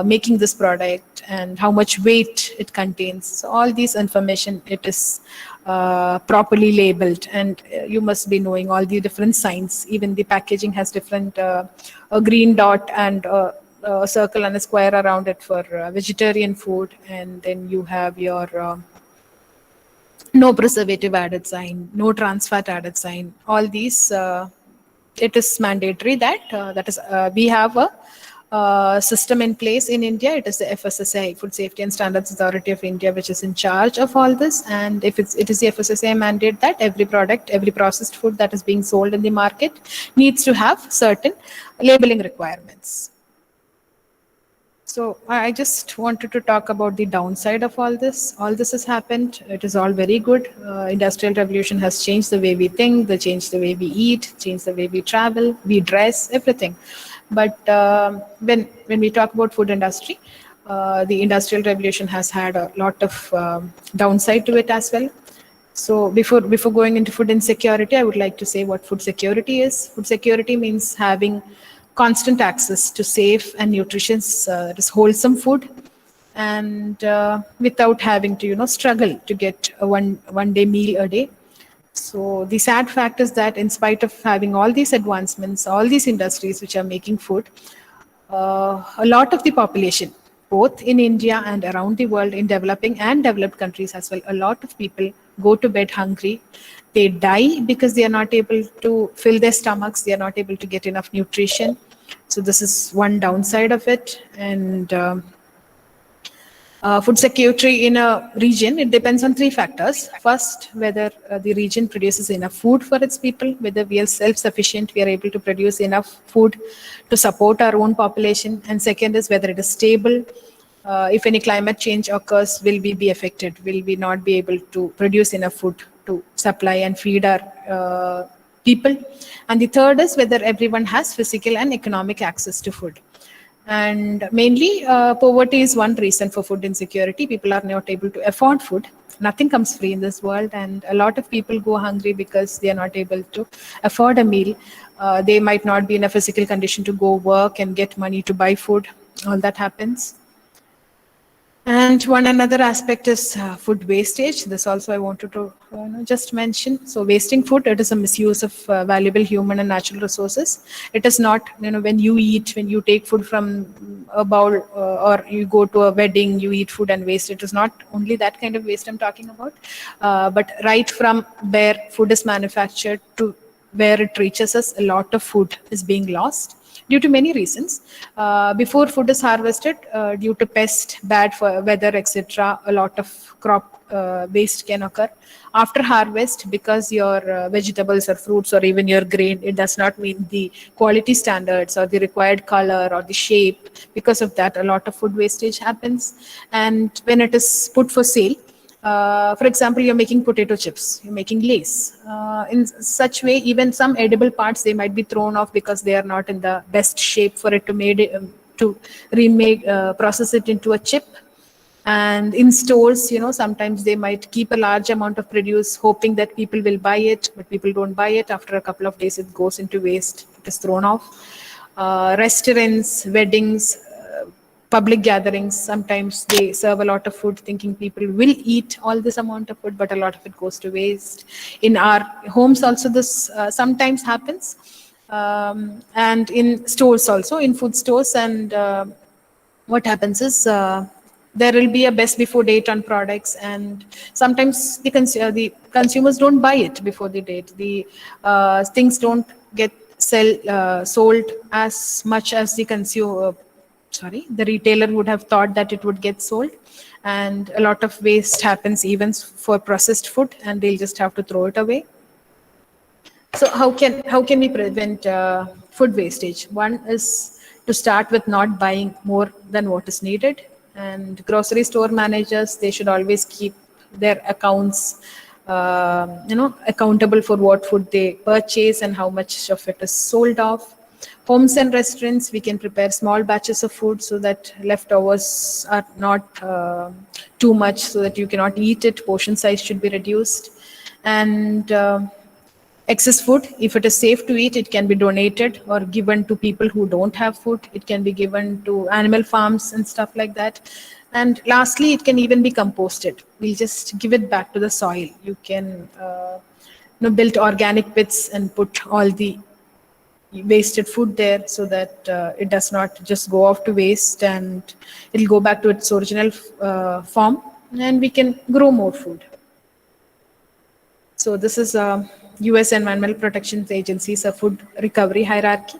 making this product, and how much weight it contains. So all these information, it is properly labeled, and you must be knowing all the different signs. Even the packaging has different a green dot and a circle and a square around it for vegetarian food, and then you have your no preservative added sign, no trans fat added sign. All these, it is mandatory that we have a system in place in India. It is the FSSAI, Food Safety and Standards Authority of India, which is in charge of all this. And if it is the FSSAI mandate that every product, every processed food that is being sold in the market needs to have certain labeling requirements. So I just wanted to talk about the downside of all this. All this has happened. It is all very good. Industrial revolution has changed the way we think, they changed the way we eat, changed the way we travel, we dress, everything. But when we talk about food industry, the industrial revolution has had a lot of downside to it as well. So before going into food insecurity, I would like to say what food security is. Food security means having constant access to safe and nutritious, wholesome food, and without having to struggle to get a one day meal a day. So the sad fact is that in spite of having all these advancements, all these industries which are making food, a lot of the population, both in India and around the world, in developing and developed countries as well, a lot of people go to bed hungry. They die because they are not able to fill their stomachs, they are not able to get enough nutrition. So, this is one downside of it. And food security in a region, it depends on three factors. First, whether the region produces enough food for its people, whether we are self-sufficient, we are able to produce enough food to support our own population. And second is whether it is stable. If any climate change occurs, will we be affected? Will we not be able to produce enough food to supply and feed our people? And the third is whether everyone has physical and economic access to food. And mainly, poverty is one reason for food insecurity. People are not able to afford food. Nothing comes free in this world, and a lot of people go hungry because they are not able to afford a meal. They might not be in a physical condition to go work and get money to buy food. All that happens. And one another aspect is food wastage. This also I wanted to just mention. So wasting food, it is a misuse of valuable human and natural resources. It is not, when you eat, when you take food from a bowl or you go to a wedding, you eat food and waste. It is not only that kind of waste I'm talking about, but right from where food is manufactured to where it reaches us, a lot of food is being lost due to many reasons. Before food is harvested, due to pest, bad for weather, etc., a lot of crop waste can occur. After harvest, because your vegetables or fruits or even your grain, it does not meet the quality standards or the required color or the shape. Because of that, a lot of food wastage happens. And when it is put for sale, for example, you're making potato chips, you're making lace. In such way, even some edible parts, they might be thrown off because they are not in the best shape for it to to remake, process it into a chip. And in stores, sometimes they might keep a large amount of produce, hoping that people will buy it, but people don't buy it. After a couple of days, it goes into waste. It is thrown off. Restaurants, weddings, public gatherings, sometimes they serve a lot of food thinking people will eat all this amount of food, but a lot of it goes to waste. In our homes also, this sometimes happens. And in stores also, in food stores. And what happens is, there will be a best before date on products, and sometimes the consumers don't buy it before the date. The things don't get sold as much as the retailer would have thought that it would get sold. And a lot of waste happens even for processed food, and they'll just have to throw it away. So how can we prevent food wastage? One is to start with not buying more than what is needed. And grocery store managers, they should always keep their accounts accountable for what food they purchase and how much of it is sold off. Homes and restaurants, we can prepare small batches of food so that leftovers are not too much, so that you cannot eat it. Portion size should be reduced. And excess food, if it is safe to eat, it can be donated or given to people who don't have food. It can be given to animal farms and stuff like that. And lastly, it can even be composted. We'll just give it back to the soil. You can build organic pits and put all the wasted food there, so that it does not just go off to waste, and it'll go back to its original form, and we can grow more food. So this is US Environmental Protection Agency's a food recovery hierarchy,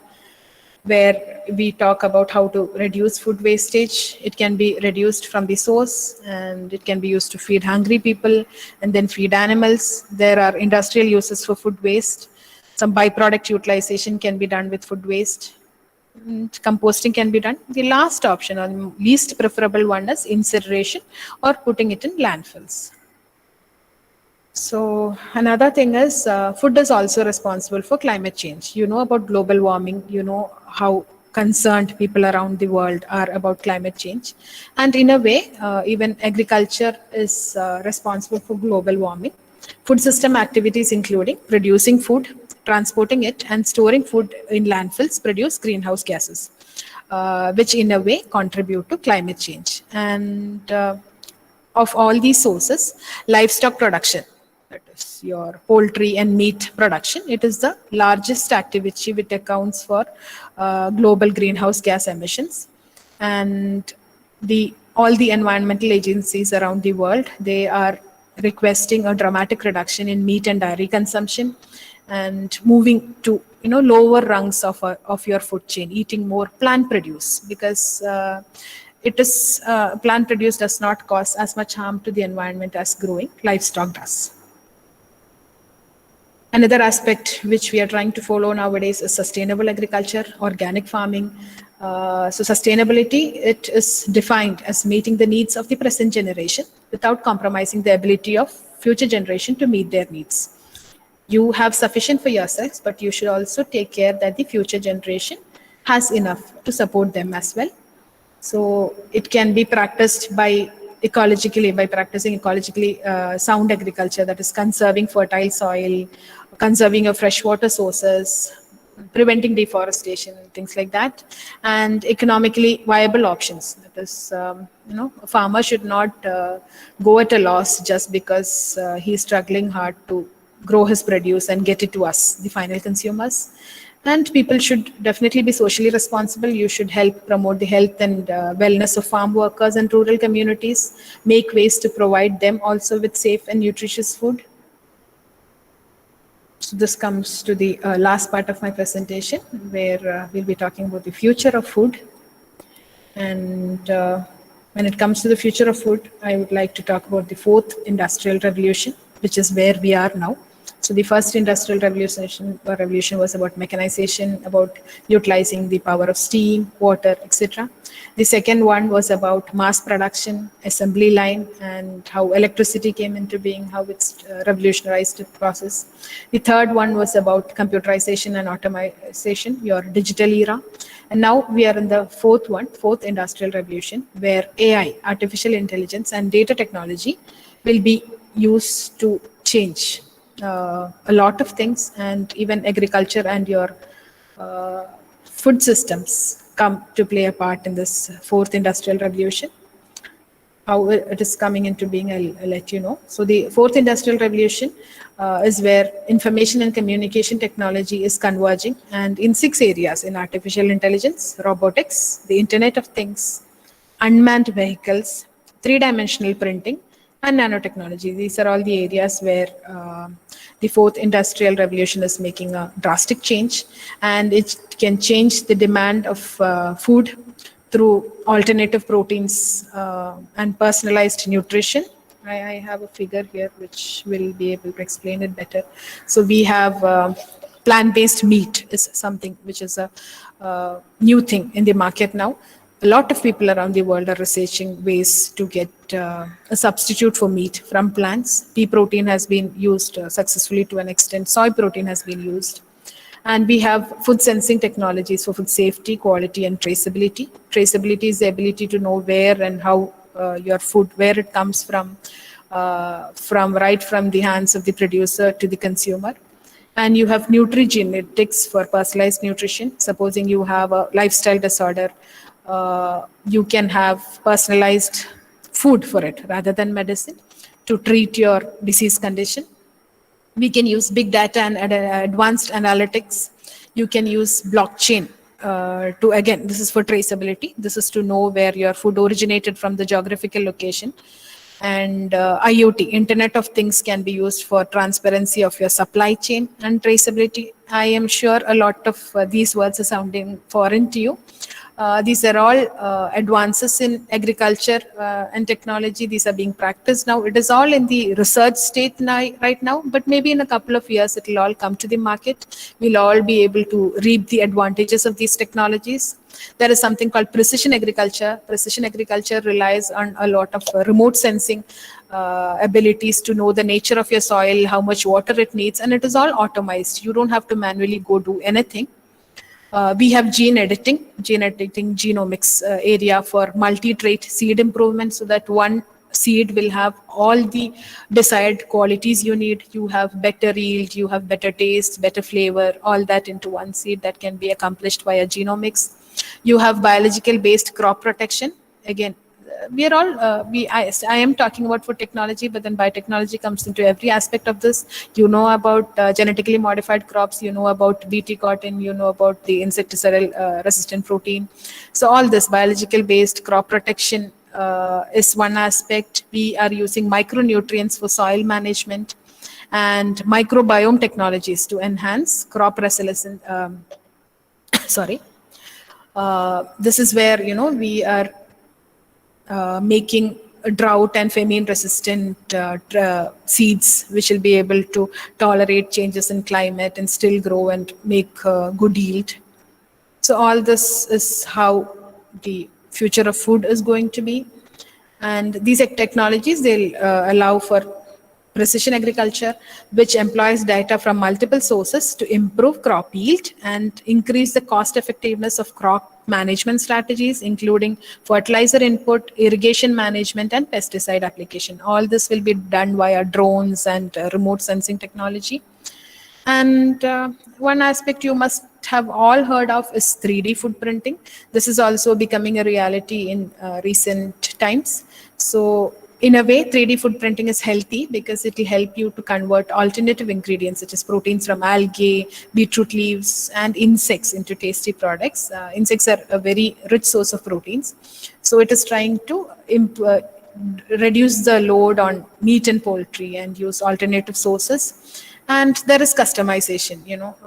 where we talk about how to reduce food wastage. It can be reduced from the source, and it can be used to feed hungry people and then feed animals. There are industrial uses for food waste. Some byproduct utilization can be done with food waste. And composting can be done. The last option, or least preferable one, is incineration or putting it in landfills. So another thing is, food is also responsible for climate change. You know about global warming, you know how concerned people around the world are about climate change. And in a way, even agriculture is responsible for global warming. Food system activities including producing food, transporting it, and storing food in landfills produce greenhouse gases, which in a way contribute to climate change. And of all these sources, livestock production, that is your poultry and meat production, it is the largest activity which accounts for global greenhouse gas emissions. And all the environmental agencies around the world, they are requesting a dramatic reduction in meat and dairy consumption and moving to lower rungs of your food chain, eating more plant produce, because it is plant produce does not cause as much harm to the environment as growing livestock does. Another aspect which we are trying to follow nowadays is sustainable agriculture, organic farming. So sustainability, it is defined as meeting the needs of the present generation without compromising the ability of future generation to meet their needs. You have sufficient for yourselves, but you should also take care that the future generation has enough to support them as well. So it can be practiced by practicing ecologically sound agriculture, that is conserving fertile soil, conserving your freshwater sources, preventing deforestation, things like that, and economically viable options. That is, a farmer should not go at a loss just because he's struggling hard to grow his produce and get it to us, the final consumers. And people should definitely be socially responsible. You should help promote the health and wellness of farm workers and rural communities, make ways to provide them also with safe and nutritious food. So this comes to the last part of my presentation, where we'll be talking about the future of food. And when it comes to the future of food, I would like to talk about the fourth industrial revolution, which is where we are now. So the first industrial revolution was about mechanization, about utilizing the power of steam, water, etc. The second one was about mass production, assembly line, and how electricity came into being, how it's revolutionized the process. The third one was about computerization and automation, your digital era. And now we are in the fourth industrial revolution, where AI, artificial intelligence, and data technology will be used to change a lot of things, and even agriculture and your food systems come to play a part in this fourth industrial revolution. How it is coming into being, I'll let you know. So the fourth industrial revolution is where information and communication technology is converging, and in 6 areas: in artificial intelligence, robotics, the Internet of Things, unmanned vehicles, 3-dimensional printing, and nanotechnology. These are all the areas where the fourth industrial revolution is making a drastic change, and it can change the demand of food through alternative proteins and personalized nutrition. I have a figure here which will be able to explain it better. So we have plant-based meat is something which is a new thing in the market now. A lot of people around the world are researching ways to get a substitute for meat from plants. Pea protein has been used successfully to an extent. Soy protein has been used. And we have food sensing technologies for food safety, quality, and traceability. Traceability is the ability to know where and how your food, where it comes from right from the hands of the producer to the consumer. And you have nutrigenetics for personalized nutrition. Supposing you have a lifestyle disorder, you can have personalized food for it rather than medicine to treat your disease condition. We can use big data and advanced analytics. You can use blockchain to, again, this is for traceability. This is to know where your food originated from, the geographical location. And IoT, Internet of Things, can be used for transparency of your supply chain and traceability. I am sure a lot of these words are sounding foreign to you. These are all advances in agriculture and technology. These are being practiced now. It is all in the research state right now, but maybe in a couple of years, it will all come to the market. We'll all be able to reap the advantages of these technologies. There is something called precision agriculture. Precision agriculture relies on a lot of remote sensing abilities to know the nature of your soil, how much water it needs, and it is all automized. You don't have to manually go do anything. We have gene editing genomics area for multi-trait seed improvement, so that one seed will have all the desired qualities you need. You have better yield, you have better taste, better flavor, all that into one seed that can be accomplished via genomics. You have biological based crop protection. Again, we are all I am talking about food technology, but then biotechnology comes into every aspect of this. You know about genetically modified crops, you know about bt cotton, you know about the insecticidal resistant protein. So all this biological based crop protection is one aspect. We are using micronutrients for soil management and microbiome technologies to enhance crop resilience. Sorry, this is where we are making drought and famine resistant seeds which will be able to tolerate changes in climate and still grow and make good yield. So all this is how the future of food is going to be. And these technologies, they'll allow for precision agriculture, which employs data from multiple sources to improve crop yield and increase the cost effectiveness of crop management strategies, including fertilizer input, irrigation management, and pesticide application. All this will be done via drones and remote sensing technology. And one aspect you must have all heard of is 3D food printing. This is also becoming a reality in recent times. So, in a way, 3D food printing is healthy because it will help you to convert alternative ingredients such as proteins from algae, beetroot leaves, and insects into tasty products. Insects are a very rich source of proteins. So, it is trying to reduce the load on meat and poultry and use alternative sources. And there is customization.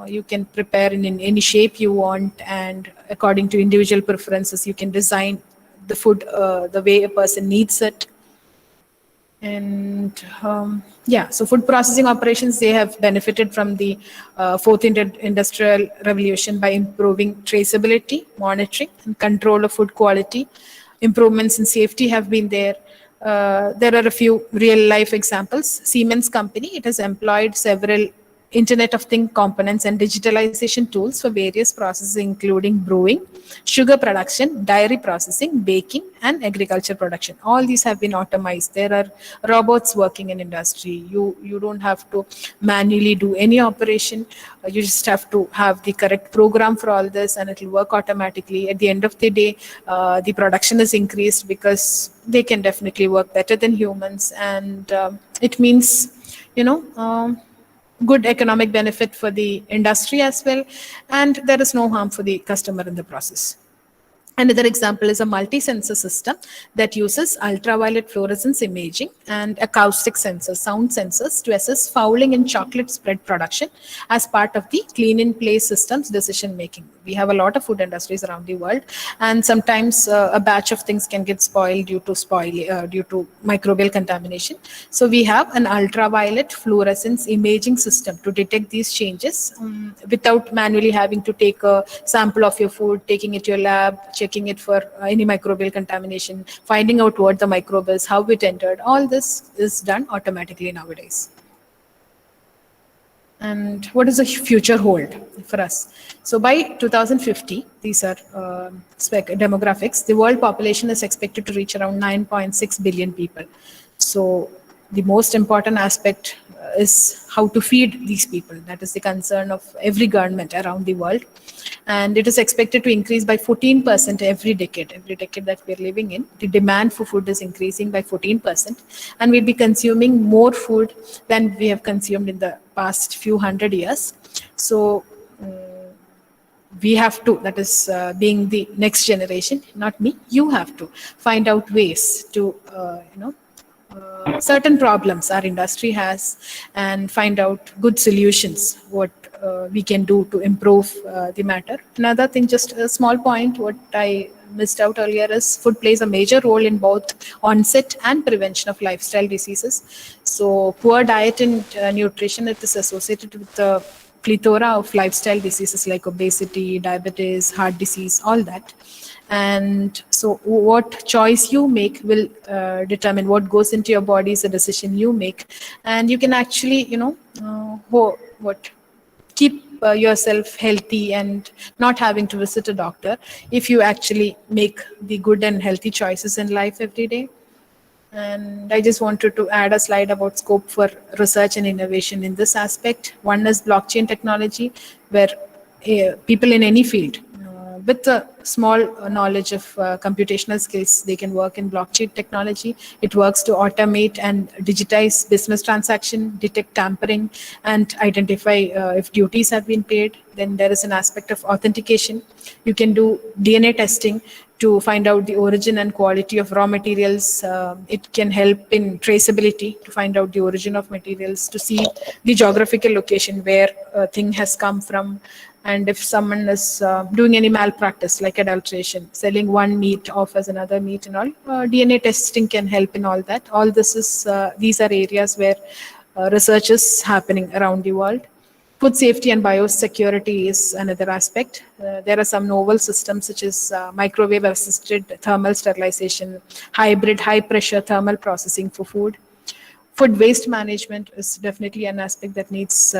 You can prepare in any shape you want, and according to individual preferences you can design the food the way a person needs it. And yeah, so food processing operations, they have benefited from the fourth industrial revolution by improving traceability, monitoring, and control of food quality. Improvements in safety have been there. There are a few real life examples. Siemens company, it has employed several Internet of Things components and digitalization tools for various processes, including brewing, sugar production, dairy processing, baking, and agriculture production. All these have been automated. There are robots working in industry. You don't have to manually do any operation. You just have to have the correct program for all this, and it will work automatically. At the end of the day, the production is increased because they can definitely work better than humans, and it means, good economic benefit for the industry as well, and there is no harm for the customer in the process. Another example is a multi-sensor system that uses ultraviolet fluorescence imaging and acoustic sensors, sound sensors, to assess fouling in chocolate spread production as part of the clean-in-place systems decision making. We have a lot of food industries around the world, and sometimes a batch of things can get spoiled due to microbial contamination. So we have an ultraviolet fluorescence imaging system to detect these changes without manually having to take a sample of your food, taking it to your lab, checking it for any microbial contamination, finding out what the microbe is, how it entered. All this is done automatically nowadays. And what does the future hold for us? So by 2050, these are demographics, the world population is expected to reach around 9.6 billion people. So the most important aspect is how to feed these people. That is the concern of every government around the world. And it is expected to increase by 14% every decade. Every decade that we're living in, the demand for food is increasing by 14%. And we'll be consuming more food than we have consumed in the past few hundred years. So we have to, that is being the next generation, not me, you have to find out ways to, certain problems our industry has, and find out good solutions, what we can do to improve the matter. Another thing, just a small point, what I missed out earlier is food plays a major role in both onset and prevention of lifestyle diseases. So poor diet and nutrition, it is associated with the plethora of lifestyle diseases like obesity, diabetes, heart disease, all that. And so what choice you make will determine what goes into your body, is a decision you make. And you can actually, keep yourself healthy and not having to visit a doctor if you actually make the good and healthy choices in life every day. And I just wanted to add a slide about scope for research and innovation in this aspect. One is blockchain technology, where people in any field with a small knowledge of computational skills, they can work in blockchain technology. It works to automate and digitize business transaction, detect tampering, and identify if duties have been paid. Then there is an aspect of authentication. You can do DNA testing to find out the origin and quality of raw materials. It can help in traceability to find out the origin of materials, to see the geographical location where a thing has come from. And if someone is doing any malpractice like adulteration, selling one meat off as another meat and all, DNA testing can help in all that. All this is, these are areas where research is happening around the world. Food safety and biosecurity is another aspect. There are some novel systems such as microwave assisted thermal sterilization, hybrid high pressure thermal processing for food. Food waste management is definitely an aspect that needs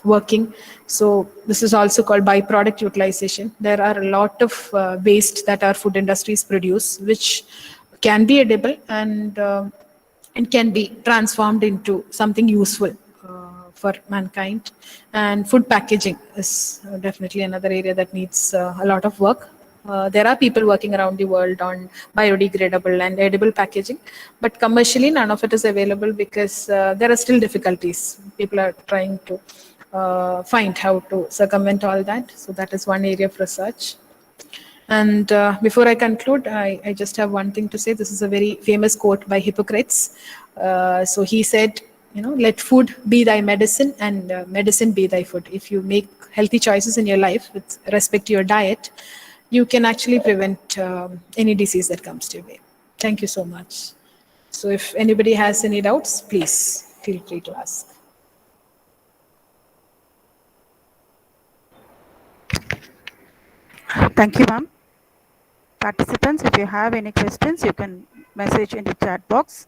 working. So this is also called byproduct utilization. There are a lot of waste that our food industries produce, which can be edible and can be transformed into something useful for mankind. And food packaging is definitely another area that needs a lot of work. There are people working around the world on biodegradable and edible packaging, but commercially none of it is available because there are still difficulties. People are trying to find how to circumvent all that. So that is one area of research. And before I conclude, I just have one thing to say. This is a very famous quote by Hippocrates. So he said, let food be thy medicine and medicine be thy food. If you make healthy choices in your life with respect to your diet, you can actually prevent any disease that comes to your way. Thank you so much. So if anybody has any doubts, please feel free to ask. Thank you, ma'am. Participants, if you have any questions, you can message in the chat box.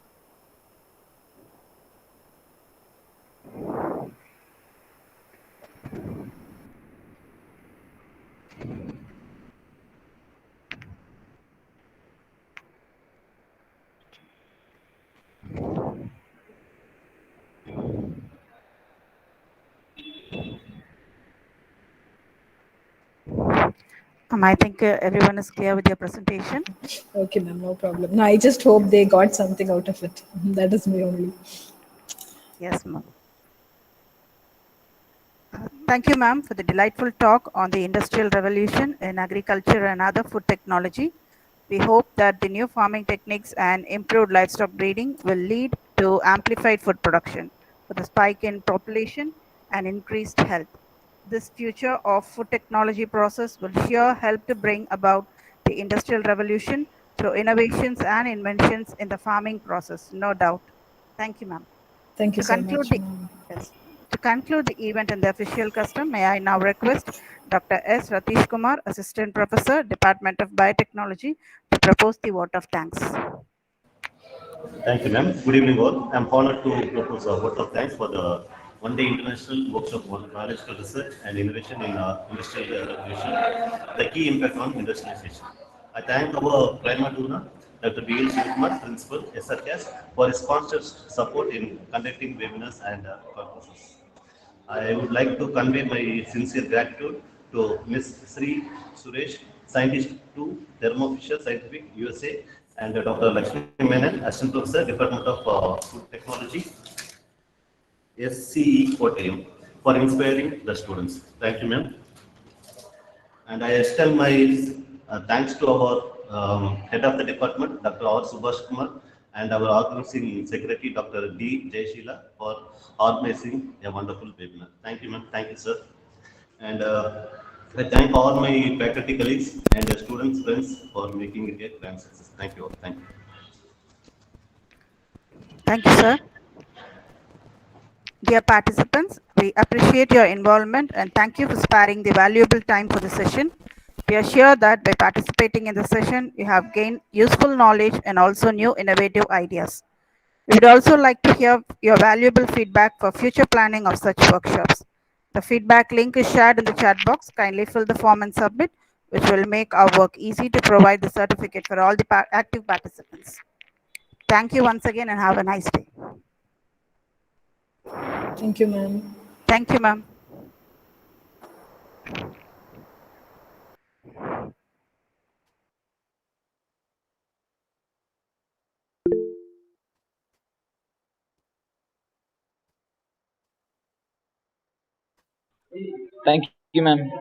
I think everyone is clear with your presentation. Okay, ma'am, no problem. No, I just hope they got something out of it. That is me only. Yes, ma'am. Thank you, ma'am, for the delightful talk on the industrial revolution in agriculture and other food technology. We hope that the new farming techniques and improved livestock breeding will lead to amplified food production with a spike in population and increased health. This future of food technology process will sure help to bring about the industrial revolution through innovations and inventions in the farming process, no doubt. Thank you, ma'am. Thank you To so conclude much, the ma'am. yes, to conclude the event and the official custom, may I now request Dr. S. Ratish Kumar, Assistant Professor, Department of Biotechnology, to propose the vote of thanks. Thank you, ma'am. Good evening, all. I'm honored to propose a vote of thanks for the one-day international workshop on biological research and innovation in industrial revolution, the key impact on industrialization. I thank our prima donna, Dr. B.L. Shivakumar, Principal, SRCAS, for his constant support in conducting webinars and conferences. I would like to convey my sincere gratitude to Ms. Sri Suresh, Scientist 2, Thermo Fisher Scientific, USA, and Dr. Lakshmi Menon, Assistant Professor, Department of Food Technology, SCE Kottayam, for inspiring the students. Thank you, ma'am. And I extend my thanks to our head of the department, Dr. R. Subhash Kumar, and our organizing secretary, Dr. D. Jayashila, for organizing a wonderful webinar. Thank you, ma'am. Thank you, sir. And I thank all my faculty colleagues and students, friends for making it a grand success. Thank you all. Thank you. Thank you, sir. Dear participants, we appreciate your involvement and thank you for sparing the valuable time for the session. We are sure that by participating in the session, you have gained useful knowledge and also new innovative ideas. We would also like to hear your valuable feedback for future planning of such workshops. The feedback link is shared in the chat box. Kindly fill the form and submit, which will make our work easy to provide the certificate for all the active participants. Thank you once again and have a nice day. Thank you, ma'am. Thank you, ma'am. Thank you, ma'am.